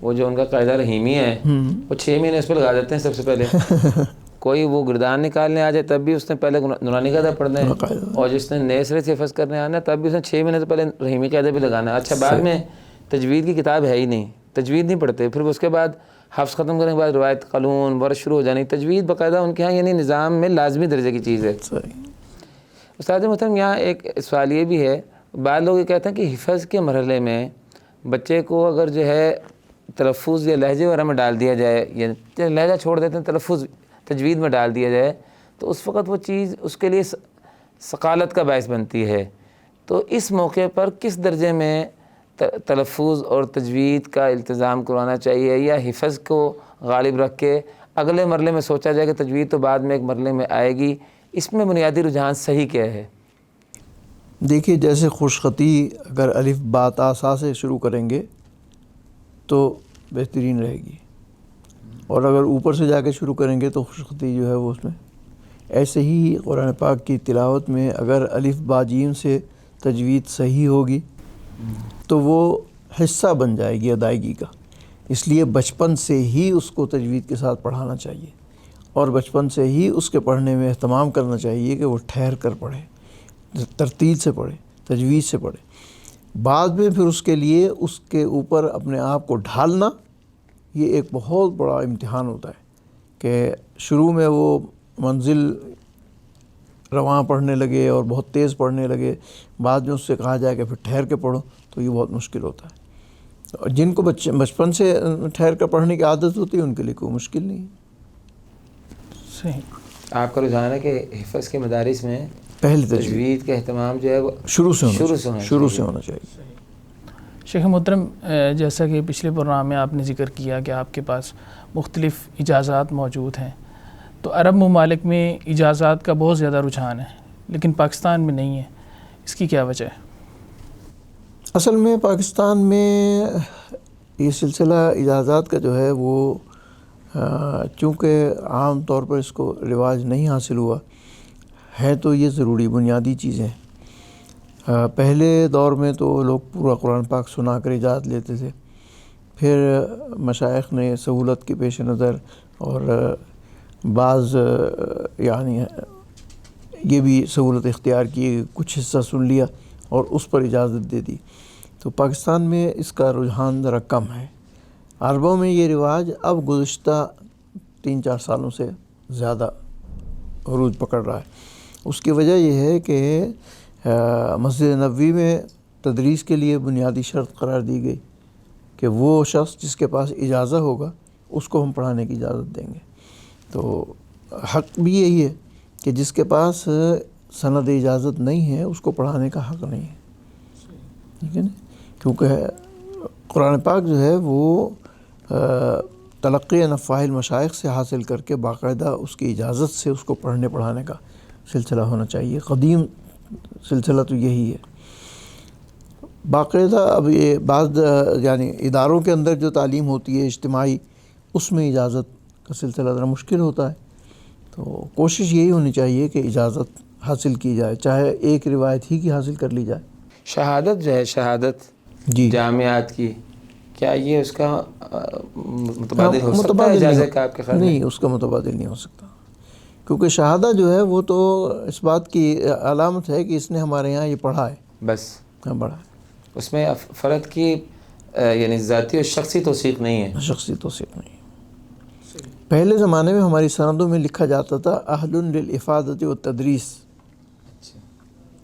وہ جو ان کا قاعدہ رحیمی ہے وہ 6 مہینے اس پہ لگا دیتے ہیں. سب سے پہلے کوئی وہ گردان نکالنے آ جائے تب بھی اس نے پہلے نورانی قاعدہ پڑھنا ہے، اور جس نے نئے سرے سے حفظ کرنے آنا ہے تب بھی اس نے 6 مہینے سے پہلے رحیمی قاعدہ بھی لگانا ہے. اچھا بعد میں تجوید کی کتاب ہے ہی نہیں، تجوید نہیں پڑھتے، پھر اس کے بعد حفظ ختم کرنے کے بعد روایت قانون ورش شروع ہو جانی. تجوید باقاعدہ ان کے ہاں یعنی نظام میں لازمی درجے کی چیز ہے. استاد محترم یہاں ایک سوال یہ بھی ہے، بعض لوگ یہ کہتے ہیں کہ حفظ کے مرحلے میں بچے کو اگر جو ہے تلفظ یا لہجے وغیرہ میں ڈال دیا جائے، یا لہجہ چھوڑ دیتے ہیں تلفظ تجوید میں ڈال دیا جائے تو اس وقت وہ چیز اس کے لیے ثقالت کا باعث بنتی ہے. تو اس موقع پر کس درجے میں تلفظ اور تجوید کا التزام کروانا چاہیے، یا حفظ کو غالب رکھ کے اگلے مرحلے میں سوچا جائے کہ تجوید تو بعد میں ایک مرحلے میں آئے گی؟ اس میں بنیادی رجحان صحیح کیا ہے؟ دیکھیے جیسے خوش خطی اگر الف با تا سا سے شروع کریں گے تو بہترین رہے گی، اور اگر اوپر سے جا کے شروع کریں گے تو خوش خطی جو ہے وہ اس میں. ایسے ہی قرآن پاک کی تلاوت میں اگر الف با جیم سے تجوید صحیح ہوگی تو وہ حصہ بن جائے گی ادائیگی کا. اس لیے بچپن سے ہی اس کو تجوید کے ساتھ پڑھانا چاہیے، اور بچپن سے ہی اس کے پڑھنے میں اہتمام کرنا چاہیے کہ وہ ٹھہر کر پڑھے، ترتیل سے پڑھے، تجوید سے پڑھے. بعد میں پھر اس کے لیے اس کے اوپر اپنے آپ کو ڈھالنا یہ ایک بہت بڑا امتحان ہوتا ہے کہ شروع میں وہ منزل رواں پڑھنے لگے اور بہت تیز پڑھنے لگے، بعد میں اس سے کہا جائے کہ پھر ٹھہر کے پڑھو تو یہ بہت مشکل ہوتا ہے. اور جن کو بچپن سے ٹھہر کر پڑھنے کی عادت ہوتی ہے ان کے لیے کوئی مشکل نہیں ہے. صحیح. آپ کا رجحان ہے کہ حفظ کے مدارس میں پہلے تجوید کا اہتمام جو ہے وہ شروع سے ہونا چاہیے. شیخ محترم جیسا کہ پچھلے پروگرام میں آپ نے ذکر کیا کہ آپ کے پاس مختلف اجازات موجود ہیں، تو عرب ممالک میں اجازات کا بہت زیادہ رجحان ہے لیکن پاکستان میں نہیں ہے، اس کی کیا وجہ ہے؟ اصل میں پاکستان میں یہ سلسلہ اجازات کا جو ہے وہ چونکہ عام طور پر اس کو رواج نہیں حاصل ہوا ہے تو یہ ضروری بنیادی چیزیں. پہلے دور میں تو لوگ پورا قرآن پاک سنا کر اجازت لیتے تھے، پھر مشائخ نے سہولت کے پیش نظر اور بعض یعنی یہ بھی سہولت اختیار کی، کچھ حصہ سن لیا اور اس پر اجازت دے دی. تو پاکستان میں اس کا رجحان ذرا کم ہے. عربوں میں یہ رواج اب گزشتہ 3-4 سالوں سے زیادہ عروج پکڑ رہا ہے. اس کی وجہ یہ ہے کہ مسجد نبوی میں تدریس کے لیے بنیادی شرط قرار دی گئی کہ وہ شخص جس کے پاس اجازت ہوگا اس کو ہم پڑھانے کی اجازت دیں گے. تو حق بھی یہی ہے کہ جس کے پاس سند اجازت نہیں ہے اس کو پڑھانے کا حق نہیں ہے، ٹھیک ہے نا؟ کیونکہ قرآن پاک جو ہے وہ تلقی نفاہ المشائخ سے حاصل کر کے باقاعدہ اس کی اجازت سے اس کو پڑھنے پڑھانے کا سلسلہ ہونا چاہیے. قدیم سلسلہ تو یہی ہے. باقاعدہ اب یہ بعض یعنی اداروں کے اندر جو تعلیم ہوتی ہے اجتماعی، اس میں اجازت کا سلسلہ ذرا مشکل ہوتا ہے. تو کوشش یہی ہونی چاہیے کہ اجازت حاصل کی جائے، چاہے ایک روایت ہی کی حاصل کر لی جائے. شہادت جو ہے، شہادت جی جامعات کی، کیا یہ اس کا متبادل ہو سکتا ہے اجازت کا؟ آپ کے خیال میں نہیں، اس کا متبادل نہیں ہو سکتا، کیونکہ شہادہ جو ہے وہ تو اس بات کی علامت ہے کہ اس نے ہمارے یہاں یہ پڑھا ہے، بس پڑھا ہے. اس میں فرد کی یعنی ذاتی اور شخصی توثیق نہیں ہے. شخصی توثیق نہیں. پہلے زمانے میں ہماری سندوں میں لکھا جاتا تھا اہل للافادۃ والتدریس.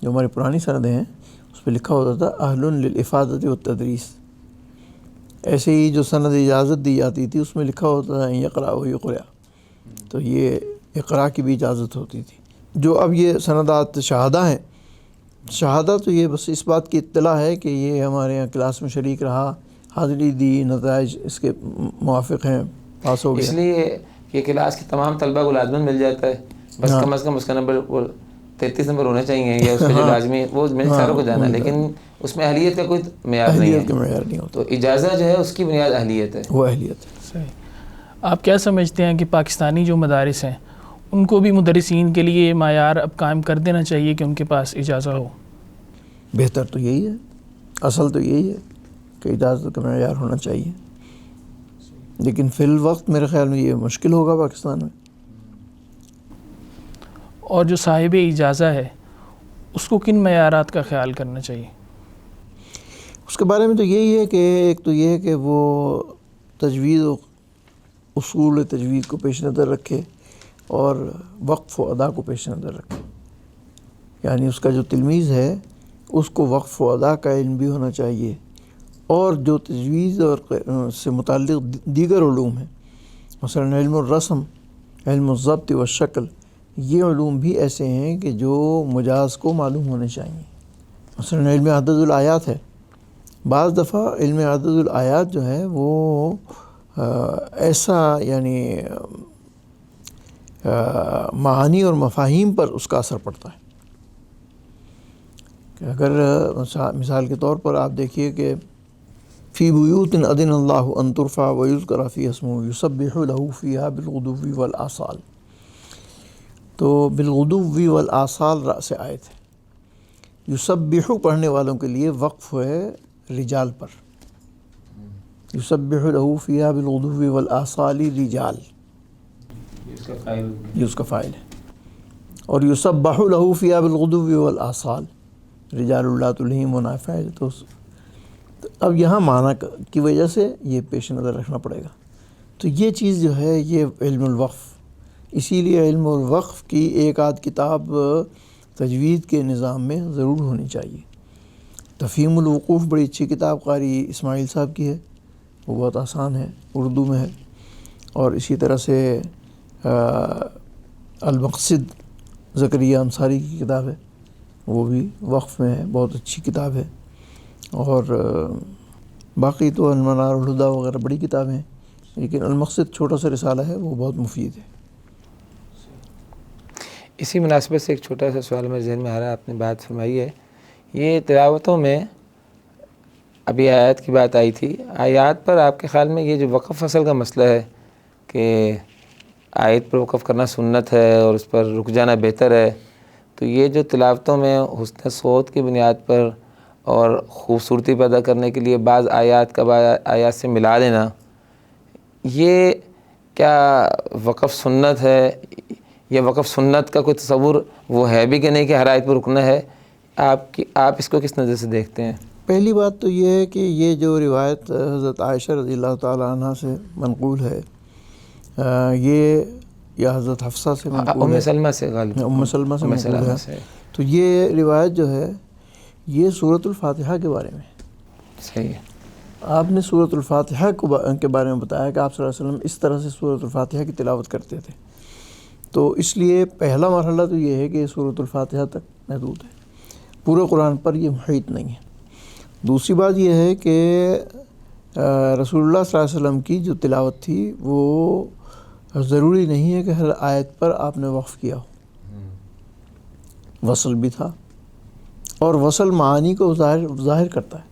جو ہماری پرانی سندیں ہیں اس پہ لکھا ہوتا تھا اہل للافادۃ والتدریس. ایسے ہی جو سند اجازت دی جاتی تھی اس میں لکھا ہوتا تھا یقرأ و یقرأ، تو یہ اقراء کی بھی اجازت ہوتی تھی۔ جو اب یہ سندات شہادہ ہیں، شہادہ تو یہ بس اس بات کی اطلاع ہے کہ یہ ہمارے یہاں کلاس میں شریک رہا، حاضری دی، نتائج اس کے موافق ہیں، پاس ہو گیا۔ اس لیے یہ کلاس کے تمام طلبہ کو لازماً مل جاتا ہے، بس کم از کم اس کا نمبر 33 نمبر ہونا چاہیے، یا اس کا جو لازمی وہ مل ساروں کو جانا ہے، لیکن اس میں اہلیت کا کوئی معیار نہیں اہلیت کا معیار نہیں ہوتا، تو اجازت جو ہے اس کی بنیاد اہلیت ہے، وہ اہلیت ہے۔ صحیح۔ آپ کیا سمجھتے ہیں کہ پاکستانی جو مدارس ہیں ان کو بھی مدرسین کے لیے معیار اب قائم کر دینا چاہیے کہ ان کے پاس اجازت ہو؟ بہتر تو یہی ہے، اصل تو یہی ہے کہ اجازت کا معیار ہونا چاہیے، لیکن فی الوقت میرے خیال میں یہ مشکل ہوگا پاکستان میں۔ اور جو صاحب اجازہ ہے اس کو کن معیارات کا خیال کرنا چاہیے؟ اس کے بارے میں تو یہی ہے کہ ایک تو یہ ہے کہ وہ تجوید و اصول تجوید کو پیش نظر رکھے اور وقف و ادا کو پیش نظر رکھے، یعنی اس کا جو تلمیذ ہے اس کو وقف و ادا کا علم بھی ہونا چاہیے، اور جو تجوید اور سے متعلق دیگر علوم ہیں، مثلا علم الرسم، علم الضبط و شکل، یہ علوم بھی ایسے ہیں کہ جو مجاز کو معلوم ہونے چاہیے۔ مثلا علم عدد الآیات ہے، بعض دفعہ علم عدد الآیات جو ہے وہ ایسا یعنی معانی اور مفاہیم پر اس کا اثر پڑتا ہے کہ اگر مثال کے طور پر آپ دیکھیے کہ فی بیوت اذن اللہ ان ترفع ویذکر فیہا اسمہ یسبح لہ فیہا بالغدو والآصال، تو بالغدو والآصال رأس آیت ہے۔ یسبح پڑھنے والوں کے لیے وقف ہے رجال پر، یسبح لہ فیہا بالغدو والآصال رجال، یہ اس کا فاعل ہے، اور یسبح لہ فیہا بالغدو والآصال رجال اللہ تلہیہم منافع ہے۔ تو اب یہاں معنی کی وجہ سے یہ پیش نظر رکھنا پڑے گا۔ تو یہ چیز جو ہے یہ علم الوقف، اسی لیے علم الوقف کی ایک آدھ کتاب تجوید کے نظام میں ضرور ہونی چاہیے۔ تفہیم الوقوف بڑی اچھی کتاب قاری اسماعیل صاحب کی ہے، وہ بہت آسان ہے، اردو میں ہے، اور اسی طرح سے المقصد زکریا انصاری کی کتاب ہے، وہ بھی وقف میں ہے، بہت اچھی کتاب ہے، اور باقی تو المنار الہدیٰ وغیرہ بڑی کتابیں ہیں، لیکن المقصد چھوٹا سا رسالہ ہے، وہ بہت مفید ہے۔ اسی مناسبت سے ایک چھوٹا سا سوال میرے ذہن میں آ رہا ہے، آپ نے بات فرمائی ہے، یہ تلاوتوں میں ابھی آیات کی بات آئی تھی، آیات پر آپ کے خیال میں یہ جو وقف فصل کا مسئلہ ہے کہ آیت پر وقف کرنا سنت ہے اور اس پر رک جانا بہتر ہے، تو یہ جو تلاوتوں میں حسن صوت کی بنیاد پر اور خوبصورتی پیدا کرنے کے لیے بعض آیات کا آیات سے ملا لینا، یہ کیا وقف سنت ہے، یا وقف سنت کا کوئی تصور وہ ہے بھی کہ نہیں کہ ہر آیت پر رکنا ہے؟ آپ اس کو کس نظر سے دیکھتے ہیں؟ پہلی بات تو یہ ہے کہ یہ جو روایت حضرت عائشہ رضی اللہ تعالی عنہ سے منقول ہے، یہ یا حضرت حفصہ سے منقول ہے، ام سلمہ سے غالب، ام سلمہ سے منقول ہے، تو یہ روایت جو ہے یہ سورۃ الفاتحہ کے بارے میں صحیح ہے۔ آپ نے سورۃ الفاتحہ کے بارے میں بتایا کہ آپ صلی اللہ علیہ وسلم اس طرح سے سورۃ الفاتحہ کی تلاوت کرتے تھے، تو اس لیے پہلا مرحلہ تو یہ ہے کہ یہ سورۃ الفاتحہ تک محدود ہے، پورے قرآن پر یہ محیط نہیں ہے۔ دوسری بات یہ ہے کہ رسول اللہ صلی اللہ علیہ وسلم کی جو تلاوت تھی وہ ضروری نہیں ہے کہ ہر آیت پر آپ نے وقف کیا ہو، وصل بھی تھا، اور وصل معانی کو ظاہر کرتا ہے۔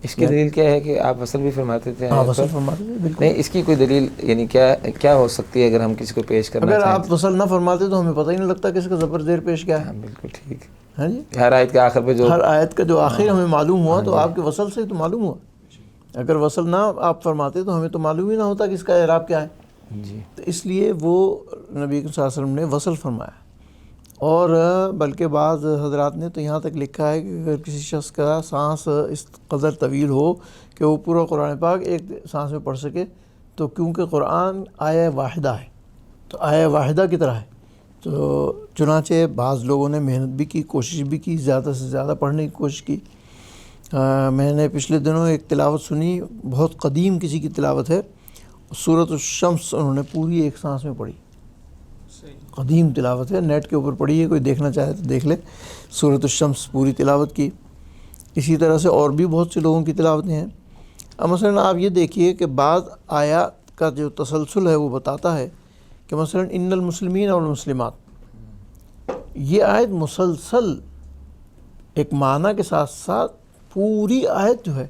اس کی دلیل کیا ہے کہ آپ وصل بھی فرماتے تھے؟ ہاں وصل فرماتے تھے، بالکل۔ نہیں، اس کی کوئی دلیل یعنی کیا ہو سکتی ہے اگر ہم کسی کو پیش کرنا اگر چاہیں؟ آپ وصل نہ فرماتے تو ہمیں پتہ ہی نہیں لگتا کہ اس کا زبر زیر پیش کیا ہے۔ بالکل ٹھیک، ہاں جی، ہر آیت کے آخر پہ جو ہر آیت کا جو آخر ہمیں معلوم ہوا تو آپ کے وصل سے تو معلوم ہوا، اگر وصل نہ آپ فرماتے تو ہمیں تو معلوم ہی نہ ہوتا کہ اس کا اعراب کیا ہے۔ جی، تو اس لیے وہ نبی صلی اللہ علیہ وسلم نے وصل فرمایا، اور بلکہ بعض حضرات نے تو یہاں تک لکھا ہے کہ اگر کسی شخص کا سانس اس قدر طویل ہو کہ وہ پورا قرآن پاک ایک سانس میں پڑھ سکے، تو کیونکہ قرآن آیہ واحدہ ہے تو آیہ واحدہ کی طرح ہے، تو چنانچہ بعض لوگوں نے محنت بھی کی، کوشش بھی کی، زیادہ سے زیادہ پڑھنے کی کوشش کی، میں نے پچھلے دنوں ایک تلاوت سنی، بہت قدیم کسی کی تلاوت ہے، سورۃ الشمس انہوں نے پوری ایک سانس میں پڑھی. قدیم تلاوت ہے، نیٹ کے اوپر پڑھی ہے، کوئی دیکھنا چاہے تو دیکھ لے. سورۃ الشمس پوری تلاوت کی. اسی طرح سے اور بھی بہت سے لوگوں کی تلاوتیں ہیں. اب مثلاً آپ یہ دیکھیے کہ بعض آیات کا جو تسلسل ہے وہ بتاتا ہے کہ مثلاً ان المسلمین والمسلمات، یہ آیت مسلسل ایک معنی کے ساتھ ساتھ پوری آیت جو ہے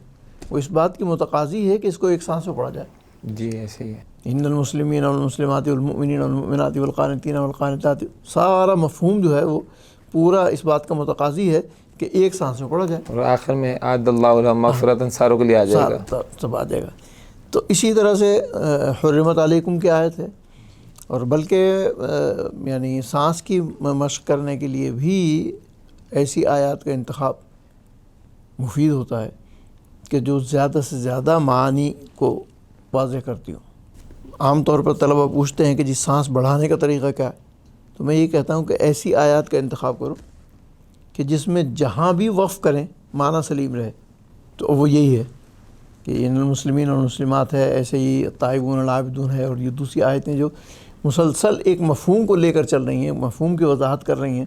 وہ اس بات کی متقاضی ہے کہ اس کو ایک سانس میں پڑھا جائے. جی ایسے ہی ہے. ان المسلمین والمسلمات والمؤمنین والمؤمنات والقانتین والقانتات، سارا مفہوم جو ہے وہ پورا اس بات کا متقاضی ہے کہ ایک سانس میں پڑھا جائے. اور آخر میں اعد اللہ لهم مغفرۃ ساروں کے لیے آ جائے گا، سب آ جائے گا. تو اسی طرح سے حرمت علیکم کی آیت ہے. اور بلکہ یعنی سانس کی مشق کرنے کے لیے بھی ایسی آیات کا انتخاب مفید ہوتا ہے کہ جو زیادہ سے زیادہ معانی کو واضح کرتی ہوں. عام طور پر طلبہ پوچھتے ہیں کہ جی سانس بڑھانے کا طریقہ کیا ہے، تو میں یہ کہتا ہوں کہ ایسی آیات کا انتخاب کرو کہ جس میں جہاں بھی وقف کریں معنی سلیم رہے. تو وہ یہی ہے کہ ان المسلمین والمسلمات ہے، ایسے ہی التائبون العابدون ہے، اور یہ دوسری آیتیں جو مسلسل ایک مفہوم کو لے کر چل رہی ہیں، مفہوم کی وضاحت کر رہی ہیں،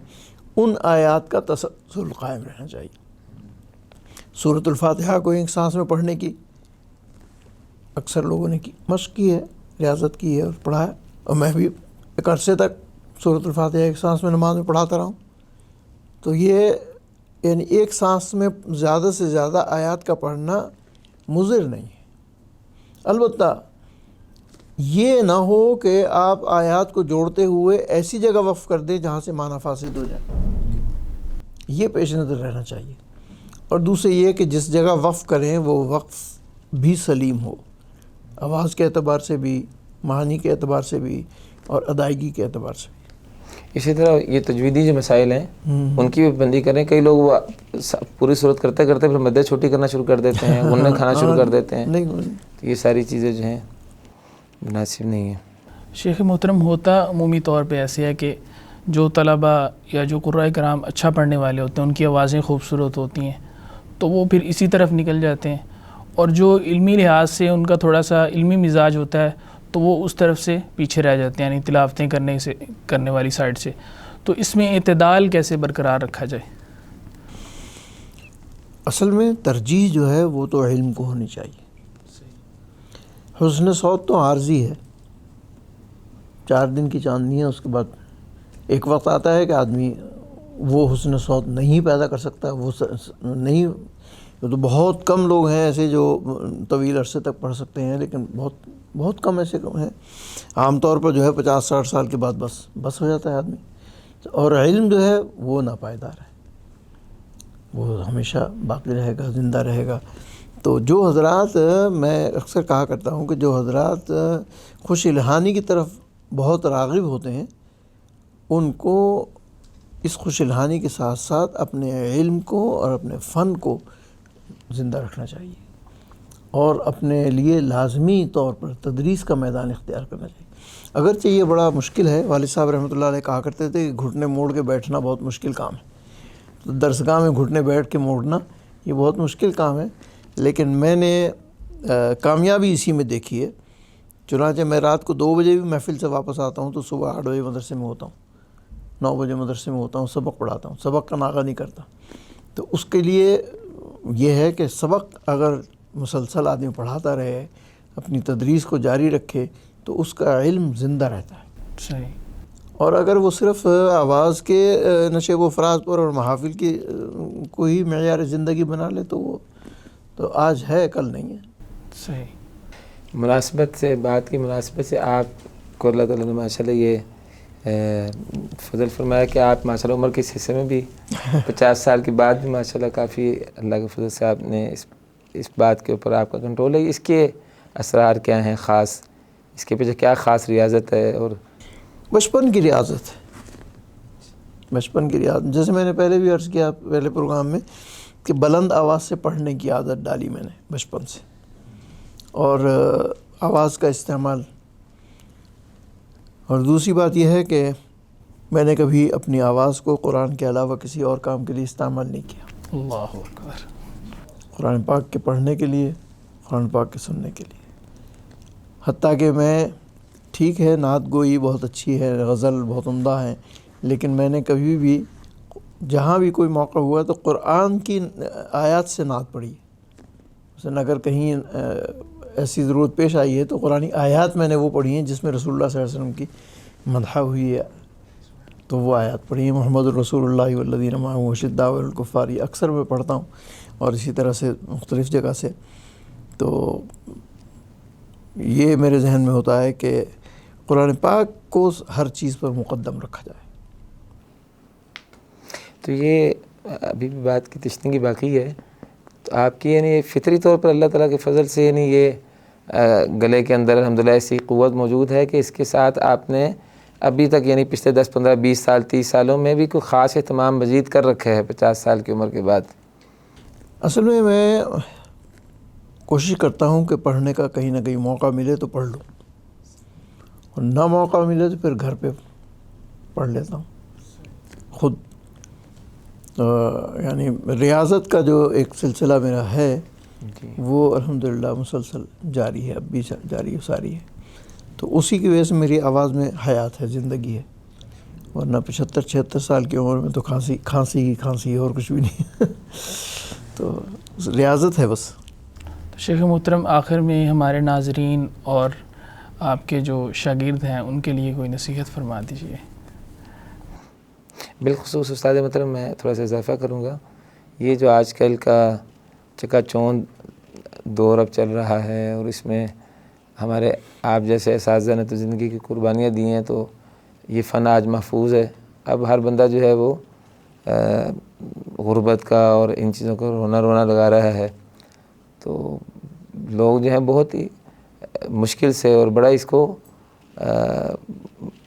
ان آیات کا تسلسل قائم رہنا چاہیے. سورۃ الفاتحہ کو ایک سانس میں پڑھنے کی اکثر لوگوں نے کی مشق کی ہے، ریاضت کی ہے اور پڑھا ہے. اور میں بھی ایک عرصے تک سورۃ الفاتحہ ایک سانس میں نماز میں پڑھاتا رہا ہوں. تو یہ یعنی ایک سانس میں زیادہ سے زیادہ آیات کا پڑھنا مضر نہیں ہے. البتہ یہ نہ ہو کہ آپ آیات کو جوڑتے ہوئے ایسی جگہ وقف کر دیں جہاں سے معنی فاسد ہو جائے، یہ پیش نظر رہنا چاہیے. اور دوسرے یہ کہ جس جگہ وقف کریں وہ وقف بھی سلیم ہو، آواز کے اعتبار سے بھی، معنی کے اعتبار سے بھی، اور ادائیگی کے اعتبار سے بھی. اسی طرح یہ تجویدی جو مسائل ہیں ان کی بھی پابندی کریں. کئی لوگ وہ پوری صورت کرتے کرتے پھر مدِ چھوٹی کرنا شروع کر دیتے ہیں، غنّے کھانا شروع کر دیتے ہیں. یہ ساری چیزیں جو ہیں مناسب نہیں ہیں. شیخ محترم، ہوتا عمومی طور پہ ایسے ہے کہ جو طلبہ یا جو قرآن کرام اچھا پڑھنے والے ہوتے ہیں ان کی آوازیں خوبصورت ہوتی ہیں تو وہ پھر اسی طرف نکل جاتے ہیں، اور جو علمی لحاظ سے ان کا تھوڑا سا علمی مزاج ہوتا ہے تو وہ اس طرف سے پیچھے رہ جاتے ہیں، یعنی تلاوتیں کرنے والی سائڈ سے. تو اس میں اعتدال کیسے برقرار رکھا جائے؟ اصل میں ترجیح جو ہے وہ تو علم کو ہونی چاہیے. حسن صوت تو عارضی ہے، 4 دن کی چاندنی ہے، اس کے بعد ایک وقت آتا ہے کہ آدمی وہ حسن صوت نہیں پیدا کر سکتا. وہ نہیں، تو بہت کم لوگ ہیں ایسے جو طویل عرصے تک پڑھ سکتے ہیں، لیکن بہت کم ایسے کم ہیں. عام طور پر جو ہے 50-60 سال کے بعد بس ہو جاتا ہے آدمی. اور علم جو ہے وہ ناپائیدار ہے، وہ ہمیشہ باقی رہے گا، زندہ رہے گا. تو جو حضرات، میں اکثر کہا کرتا ہوں کہ جو حضرات خوش الہانی کی طرف بہت راغب ہوتے ہیں ان کو اس خوش الہانی کے ساتھ ساتھ اپنے علم کو اور اپنے فن کو زندہ رکھنا چاہیے، اور اپنے لیے لازمی طور پر تدریس کا میدان اختیار کرنا چاہیے. اگرچہ یہ بڑا مشکل ہے، والد صاحب رحمۃ اللہ علیہ کہا کرتے تھے کہ گھٹنے موڑ کے بیٹھنا بہت مشکل کام ہے. تو درسگاہ میں گھٹنے بیٹھ کے موڑنا یہ بہت مشکل کام ہے، لیکن میں نے کامیابی اسی میں دیکھی ہے. چنانچہ میں رات کو 2 بجے بھی محفل سے واپس آتا ہوں تو صبح 8 بجے مدرسے میں ہوتا ہوں، 9 بجے مدرسے میں ہوتا ہوں، سبق پڑھاتا ہوں، سبق کا ناغہ نہیں کرتا. تو اس کے لیے یہ ہے کہ سبق اگر مسلسل آدمی پڑھاتا رہے، اپنی تدریس کو جاری رکھے تو اس کا علم زندہ رہتا ہے. صحیح. اور اگر وہ صرف آواز کے نشیب و فراز پر اور محافل کی کو ہی معیار زندگی بنا لے تو وہ تو آج ہے کل نہیں ہے. صحیح. مناسبت سے، بات کی مناسبت سے آپ کو اللہ تعالیٰ نے ماشاء اللہ یہ فضل فرمایا کہ آپ ماشاء اللہ عمر کے اس حصے میں بھی 50 سال کے بعد بھی ماشاء اللہ کافی اللہ کے فضل سے آپ نے اس بات کے اوپر آپ کا کنٹرول ہے. اس کے اسرار کیا ہیں خاص؟ اس کے پیچھے کیا خاص ریاضت ہے؟ اور بچپن کی ریاضت ہے، بچپن کی ریاضت. جیسے میں نے پہلے بھی عرض کیا پہلے پروگرام میں کہ بلند آواز سے پڑھنے کی عادت ڈالی میں نے بچپن سے، اور آواز کا استعمال. اور دوسری بات یہ ہے کہ میں نے کبھی اپنی آواز کو قرآن کے علاوہ کسی اور کام کے لیے استعمال نہیں کیا. اللہ اکبر. قرآن پاک کے پڑھنے کے لیے، قرآن پاک کے سننے کے لیے۔ حتیٰ کہ میں، ٹھیک ہے نعت گوئی بہت اچھی ہے، غزل بہت عمدہ ہیں، لیکن میں نے کبھی بھی جہاں بھی کوئی موقع ہوا تو قرآن کی آیات سے نعت پڑھی۔ مثلا اگر کہیں ایسی ضرورت پیش آئی ہے تو قرآنی آیات میں نے وہ پڑھی ہیں جس میں رسول اللہ صلی اللہ علیہ وسلم کی مدح ہوئی ہے، تو وہ آیات پڑھی ہیں۔ محمد الرسول اللہ والذین معہ اشداء علی الکفار، یہ اکثر میں پڑھتا ہوں، اور اسی طرح سے مختلف جگہ سے۔ تو یہ میرے ذہن میں ہوتا ہے کہ قرآن پاک کو ہر چیز پر مقدم رکھا جائے۔ تو یہ ابھی بھی بات کی تشنگی باقی ہے، تو آپ کی یعنی فطری طور پر اللہ تعالیٰ کے فضل سے یعنی یہ گلے کے اندر الحمدللہ ایسی قوت موجود ہے کہ اس کے ساتھ آپ نے ابھی تک یعنی پچھلے 10 15 20 سال 30 سالوں میں بھی کوئی خاص اہتمام مزید کر رکھا ہے 50 سال کی عمر کے بعد؟ اصل میں کوشش کرتا ہوں کہ پڑھنے کا کہیں نہ کہیں موقع ملے تو پڑھ لوں، اور نہ موقع ملے تو پھر گھر پہ پڑھ لیتا ہوں خود۔ یعنی ریاضت کا جو ایک سلسلہ میرا ہے وہ الحمدللہ مسلسل جاری ہے، اب بھی جاری و ساری ہے، تو اسی کی وجہ سے میری آواز میں حیات ہے، زندگی ہے، ورنہ 75 76 سال کی عمر میں تو کھانسی اور کچھ بھی نہیں تو ریاضت ہے بس۔ تو شیخ محترم، آخر میں ہمارے ناظرین اور آپ کے جو شاگرد ہیں ان کے لیے کوئی نصیحت فرما دیجیے۔ بالخصوص استاد محترم میں تھوڑا سا اضافہ کروں گا، یہ جو آج کل کا چکا چوند دور اب چل رہا ہے، اور اس میں ہمارے آپ جیسے اساتذہ نے تو زندگی کی قربانیاں دی ہیں، تو یہ فن آج محفوظ ہے۔ اب ہر بندہ جو ہے وہ غربت کا اور ان چیزوں کو رونا لگا رہا ہے، تو لوگ جو ہیں بہت ہی مشکل سے اور بڑا اس کو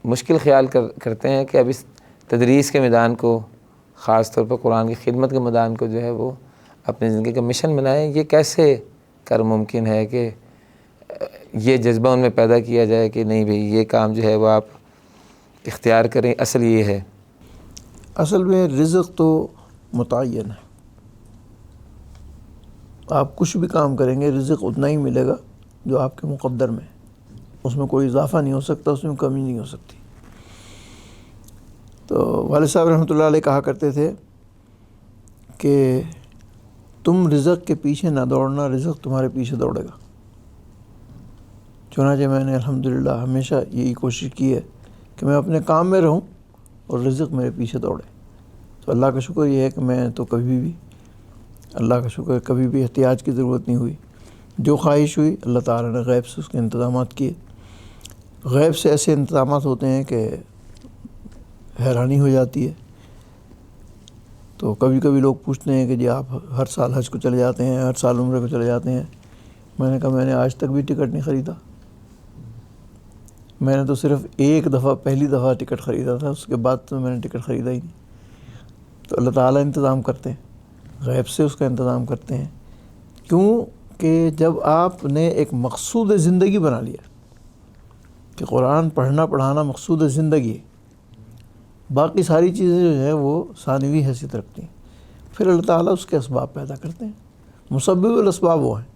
مشکل خیال کرتے ہیں کہ اب اس تدریس کے میدان کو، خاص طور پر قرآن کی خدمت کے میدان کو جو ہے وہ اپنی زندگی کا مشن بنائیں۔ یہ کیسے کر ممکن ہے کہ یہ جذبہ ان میں پیدا کیا جائے کہ نہیں بھئی یہ کام جو ہے وہ آپ اختیار کریں؟ اصل یہ ہے، اصل میں رزق تو متعین ہے، آپ کچھ بھی کام کریں گے رزق اتنا ہی ملے گا جو آپ کے مقدر میں، اس میں کوئی اضافہ نہیں ہو سکتا، اس میں کمی نہیں ہو سکتی۔ تو والد صاحب رحمۃ اللہ علیہ کہا کرتے تھے کہ تم رزق کے پیچھے نہ دوڑنا، رزق تمہارے پیچھے دوڑے گا۔ چنانچہ میں نے الحمدللہ ہمیشہ یہی کوشش کی ہے کہ میں اپنے کام میں رہوں اور رزق میرے پیچھے دوڑے۔ تو اللہ کا شکر یہ ہے کہ میں تو کبھی بھی، اللہ کا شکر کبھی بھی احتیاج کی ضرورت نہیں ہوئی۔ جو خواہش ہوئی اللہ تعالیٰ نے غیب سے اس کے انتظامات کیے۔ غیب سے ایسے انتظامات ہوتے ہیں کہ حیرانی ہو جاتی ہے۔ تو کبھی کبھی لوگ پوچھتے ہیں کہ جی آپ ہر سال حج کو چلے جاتے ہیں، ہر سال عمرے کو چلے جاتے ہیں۔ میں نے کہا میں نے آج تک بھی ٹکٹ نہیں خریدا، میں نے تو صرف ایک دفعہ پہلی دفعہ ٹکٹ خریدا تھا، اس کے بعد تو میں نے ٹکٹ خریدا ہی نہیں۔ تو اللہ تعالیٰ انتظام کرتے ہیں، غیب سے اس کا انتظام کرتے ہیں۔ کیوں کہ جب آپ نے ایک مقصود زندگی بنا لیا کہ قرآن پڑھنا پڑھانا مقصود زندگی ہے، باقی ساری چیزیں جو ہیں وہ ثانوی حیثیت رکھتی ہیں، پھر اللہ تعالیٰ اس کے اسباب پیدا کرتے ہیں، مسبب الاسباب وہ ہیں۔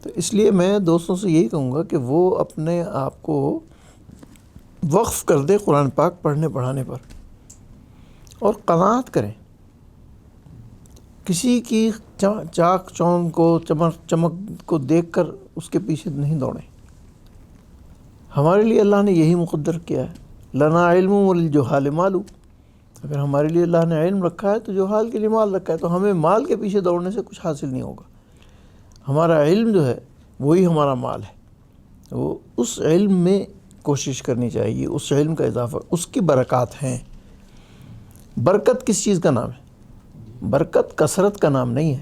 تو اس لیے میں دوستوں سے یہی کہوں گا کہ وہ اپنے آپ کو وقف کر دیں قرآن پاک پڑھنے پڑھانے پر، اور قناعت کریں، کسی کی چاک چوند کو چمک کو دیکھ کر اس کے پیچھے نہیں دوڑیں۔ ہمارے لیے اللہ نے یہی مقدر کیا ہے، لنا علم وللجہال مال، اگر ہمارے لیے اللہ نے علم رکھا ہے تو جہال کے لیے مال رکھا ہے، تو ہمیں مال کے پیچھے دوڑنے سے کچھ حاصل نہیں ہوگا۔ ہمارا علم جو ہے وہی ہمارا مال ہے، وہ اس علم میں کوشش کرنی چاہیے، اس علم کا اضافہ، اس کی برکات ہیں۔ برکت کس چیز کا نام ہے؟ برکت کثرت کا نام نہیں ہے،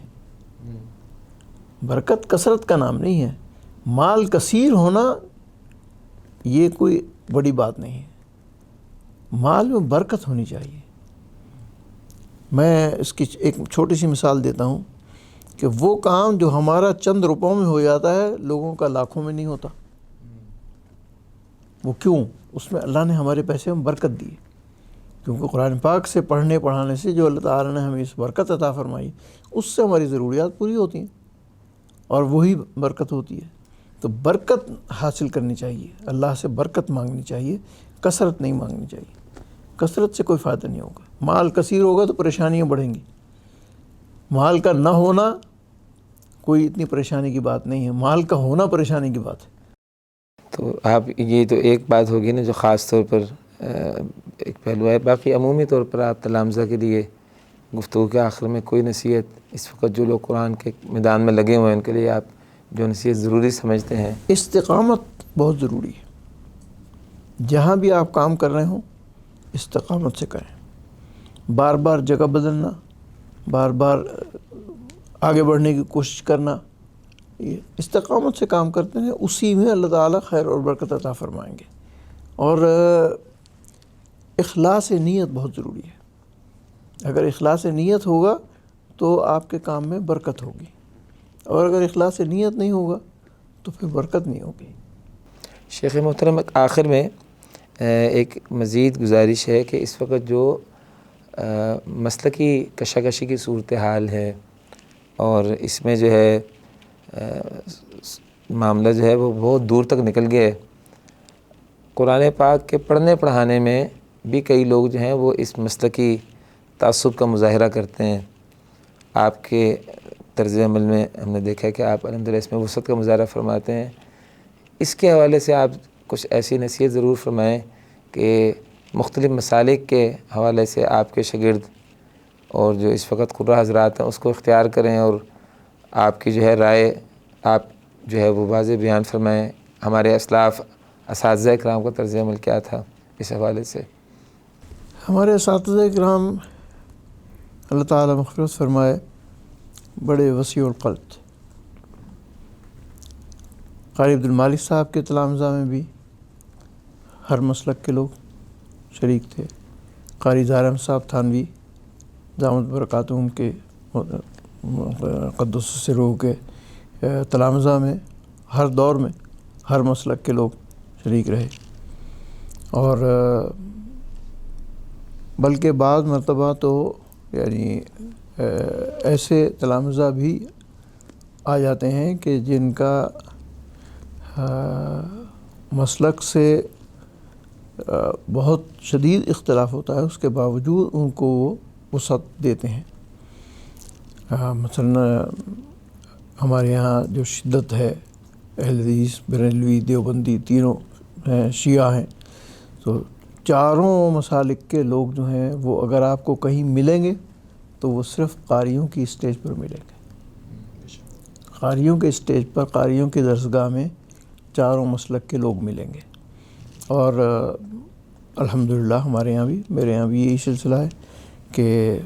برکت کثرت کا نام نہیں ہے۔ مال کثیر ہونا یہ کوئی بڑی بات نہیں ہے، مال میں برکت ہونی چاہیے۔ میں اس کی ایک چھوٹی سی مثال دیتا ہوں کہ وہ کام جو ہمارا چند روپوں میں ہو جاتا ہے لوگوں کا لاکھوں میں نہیں ہوتا۔ وہ کیوں؟ اس میں اللہ نے ہمارے پیسے میں برکت دی، کیونکہ قرآن پاک سے پڑھنے پڑھانے سے جو اللہ تعالیٰ نے ہمیں اس برکت عطا فرمائی، اس سے ہماری ضروریات پوری ہوتی ہیں۔ اور وہی برکت ہوتی ہے. تو برکت حاصل کرنی چاہیے، اللہ سے برکت مانگنی چاہیے، کثرت نہیں مانگنی چاہیے. کثرت سے کوئی فائدہ نہیں ہوگا. مال کثیر ہوگا تو پریشانیاں بڑھیں گی. مال کا نہ ہونا کوئی اتنی پریشانی کی بات نہیں ہے، مال کا ہونا پریشانی کی بات ہے. تو آپ یہ تو ایک بات ہوگی نا جو خاص طور پر ایک پہلو ہے. باقی عمومی طور پر آپ تلامذہ کے لیے گفتگو کے آخر میں کوئی نصیحت، اس وقت جو لوگ قرآن کے میدان میں لگے ہوئے ہیں ان کے لیے آپ جو نصیحت ضروری سمجھتے ہیں؟ استقامت بہت ضروری ہے. جہاں بھی آپ کام کر رہے ہوں استقامت سے کریں. بار بار جگہ بدلنا، بار بار آگے بڑھنے کی کوشش کرنا، یہ استقامت سے کام کرتے ہیں، اسی میں اللہ تعالیٰ خیر اور برکت عطا فرمائیں گے. اور اخلاص نیت بہت ضروری ہے. اگر اخلاص نیت ہوگا تو آپ کے کام میں برکت ہوگی، اور اگر اخلاص نیت نہیں ہوگا تو پھر برکت نہیں ہوگی. شیخ محترم، آخر میں ایک مزید گزارش ہے کہ اس وقت جو مسلکی کشاکشی کی صورتحال ہے اور اس میں جو ہے معاملہ جو ہے وہ بہت دور تک نکل گیا ہے. قرآن پاک کے پڑھنے پڑھانے میں بھی کئی لوگ جو ہیں وہ اس مسلکی تعصب کا مظاہرہ کرتے ہیں. آپ کے طرز عمل میں ہم نے دیکھا ہے کہ آپ الحمدللہ اس میں وسعت کا مظاہرہ فرماتے ہیں. اس کے حوالے سے آپ کچھ ایسی نصیحت ضرور فرمائیں کہ مختلف مسالک کے حوالے سے آپ کے شاگرد اور جو اس وقت قرآن حضرات ہیں اس کو اختیار کریں، اور آپ کی جو ہے رائے آپ جو ہے وہ واضح بیان فرمائیں. ہمارے اسلاف اساتذہ اکرام کا طرز عمل کیا تھا اس حوالے سے؟ ہمارے اساتذہ اکرام اللہ تعالیٰ مغفرت فرمائے بڑے وسیع القلب تھے. قاری عبدالمالک صاحب کے تلامذہ میں بھی ہر مسلک کے لوگ شریک تھے. قاری اظہار احمد صاحب تھانوی دامت برکاتہم کے قدس سرو کے تلامذہ میں ہر دور میں ہر مسلک کے لوگ شریک رہے. اور بلکہ بعض مرتبہ تو یعنی ایسے تلامذہ بھی آ جاتے ہیں کہ جن کا مسلک سے بہت شدید اختلاف ہوتا ہے، اس کے باوجود ان کو وہ وسعت دیتے ہیں. مثلا ہمارے یہاں جو شدت ہے، اہل حدیث، بریلوی، دیوبندی تینوں ہیں، شیعہ ہیں، تو چاروں مسالک کے لوگ جو ہیں وہ اگر آپ کو کہیں ملیں گے تو وہ صرف قاریوں کی اسٹیج پر ملیں گے. قاریوں کے اسٹیج پر، قاریوں کی درسگاہ میں چاروں مسلک کے لوگ ملیں گے. اور الحمدللہ ہمارے یہاں بھی، میرے یہاں بھی یہی سلسلہ ہے کہ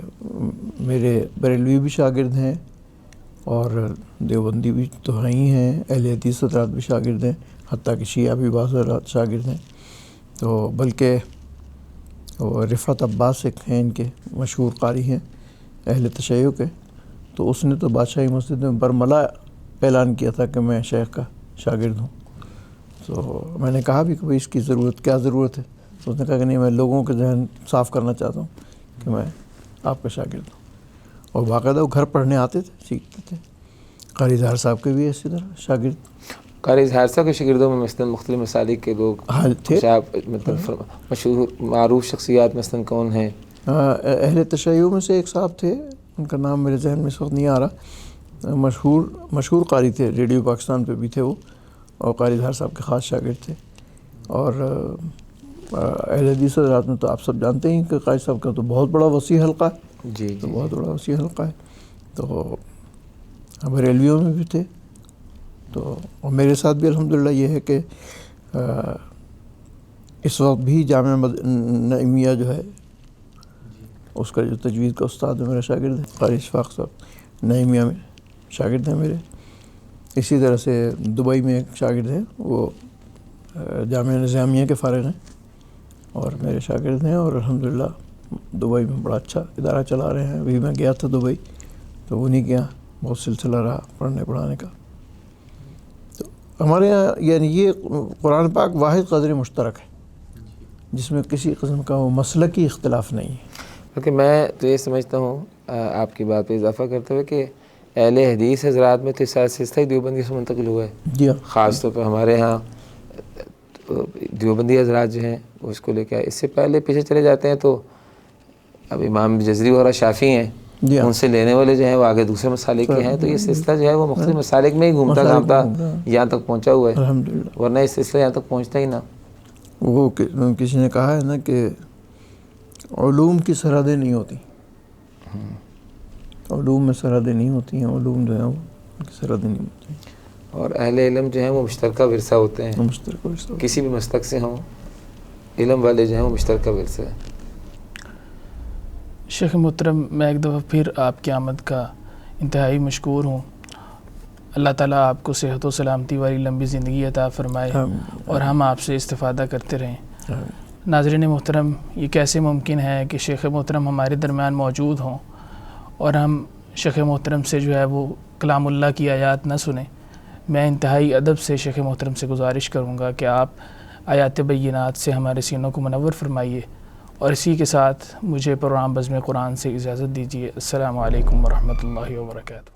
میرے بریلوی بھی شاگرد ہیں اور دیوبندی بھی تو ہی ہیں، اہل حدیث حضرات بھی شاگرد ہیں، حتیٰ کہ شیعہ بھی بعض حضرات شاگرد ہیں. تو بلکہ وہ رفعت عباس ایک ہیں ان کے مشہور قاری ہیں اہل تشیع کے، تو اس نے تو بادشاہی مسجد میں برملا اعلان کیا تھا کہ میں شیخ کا شاگرد ہوں. تو میں نے کہا بھی کہ اس کی کیا ضرورت ہے؟ تو اس نے کہا کہ نہیں، میں لوگوں کے ذہن صاف کرنا چاہتا ہوں کہ میں آپ کا شاگرد ہوں. اور باقاعدہ وہ گھر پڑھنے آتے تھے، سیکھتے تھے. قاری اظہار صاحب کے بھی اسی طرح شاگرد. قاری اظہار صاحب کے شاگردوں میں مثلاً مختلف مسالک کے لوگ تھے. مطلب مشہور معروف شخصیات مثلاً کون ہیں؟ اہل تشیع میں سے ایک صاحب تھے، ان کا نام میرے ذہن میں اس وقت نہیں آ رہا، مشہور قاری تھے، ریڈیو پاکستان پہ بھی تھے وہ، اور قاری اظہار صاحب کے خاص شاگرد تھے. اور اہل حدیث حضرات میں تو آپ سب جانتے ہیں کہ قاری صاحب کا تو بہت بڑا وسیع حلقہ ہے. جی تو بہت بڑا وسیع حلقہ ہے. تو بریلویوں میں بھی تھے. تو اور میرے ساتھ بھی الحمدللہ یہ ہے کہ اس وقت بھی جامعہ نعیمیہ جو ہے اس کا جو تجوید کا استاد ہے میرا شاگرد ہے، قاری اشفاق صاحب نعیمیہ میں شاگرد ہیں میرے. اسی طرح سے دبئی میں ایک شاگرد ہیں، وہ جامعہ نظامیہ کے فارغ ہیں اور میرے شاگرد ہیں، اور الحمدللہ دبئی میں بڑا اچھا ادارہ چلا رہے ہیں. ابھی میں گیا تھا دبئی تو انہیں کے یہاں بہت سلسلہ رہا پڑھنے پڑھانے کا. تو ہمارے یہاں یعنی یہ قرآن پاک واحد قدر مشترک ہے جس میں کسی قسم کا وہ مسلکی اختلاف نہیں ہے. کیونکہ میں تو یہ سمجھتا ہوں آپ کی بات پہ اضافہ کرتے ہوئے کہ اہل حدیث حضرات میں تو سلسلہ دیوبندی سے منتقل ہوا ہے. جی ہاں. خاص طور پہ ہمارے ہاں دیوبندی حضرات جو ہیں وہ اس کو لے کے آئے. اس سے پہلے پیچھے چلے جاتے ہیں تو اب امام جزری وغیرہ شافعی ہیں, جی ہاں. ان سے لینے والے جو ہیں وہ آگے دوسرے مسالک کے ہیں. تو یہ سلسلہ جو ہے وہ مختلف مسالک میں ہی گھومتا گھامتا یہاں تک پہنچا ہوا ہے, الحمدللہ. ورنہ یہ سلسلہ یہاں تک پہنچتا ہی نہ. وہ کسی نے کہا ہے نا کہ علوم کی سرحدیں نہیں ہوتی, علوم میں سرحدیں نہیں ہوتی ہیں, علوم جو ہیں وہ ان کی سرحدیں نہیں ہوتی ہیں. اور اہل علم جو ہیں وہ مشترکہ ورثہ ہوتے ہیں, مشترکہ ورثہ. کسی بھی مسلک سے ہوں, علم والے جو ہیں وہ مشترکہ ورثہ ہے. شیخ محترم, میں ایک دفعہ پھر آپ کی آمد کا انتہائی مشکور ہوں. اللہ تعالیٰ آپ کو صحت و سلامتی والی لمبی زندگی عطا فرمائے اور ہم آپ سے استفادہ کرتے رہیں. ناظرین محترم, یہ کیسے ممکن ہے کہ شیخ محترم ہمارے درمیان موجود ہوں اور ہم شیخ محترم سے جو ہے وہ کلام اللہ کی آیات نہ سنیں. میں انتہائی ادب سے شیخ محترم سے گزارش کروں گا کہ آپ آیات بینات سے ہمارے سینوں کو منور فرمائیے, اور اسی کے ساتھ مجھے پروگرام بزم قرآن سے اجازت دیجیے. السلام علیکم ورحمۃ اللہ وبرکاتہ.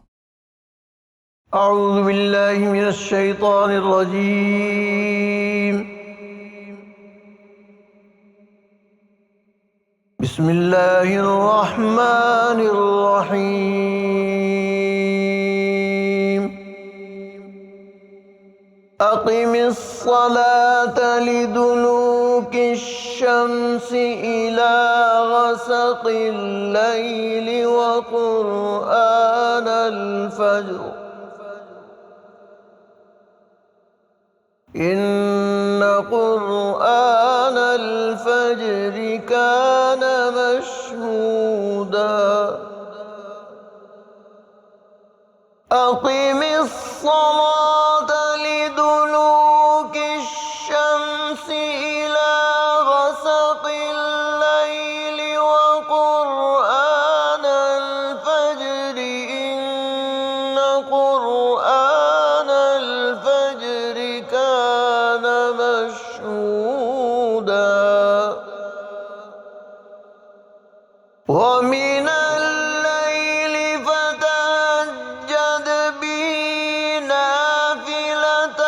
اعوذ باللہ من الشیطان الرجیم. بسم اللہ الرحمن الرحیم. اقم الصلاة لدلوک الشمس إلى غسق الليل وقرآن الفجر إن قرآن الفجر كان مشهودا. أقم الصلاة لدلوك الشمس إلى غسق الليل وقرآن الفجر إن قرآن الفجر كان مشهودا. ومن الليل فتهجد به نافلة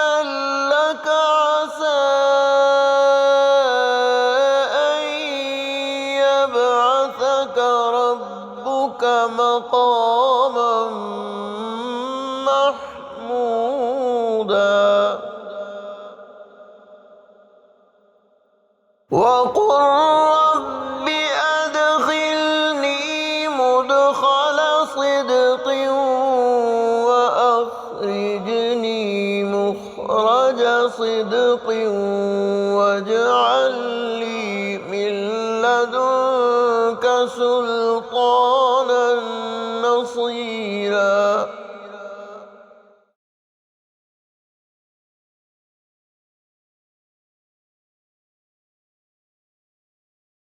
لك عسى أن يبعثك ربك مقاما محمودا. وقل رب أدخلني مدخل صدق وأخرجني مخرج صدق واجعل لي من لدنك سلطانا نصيرا.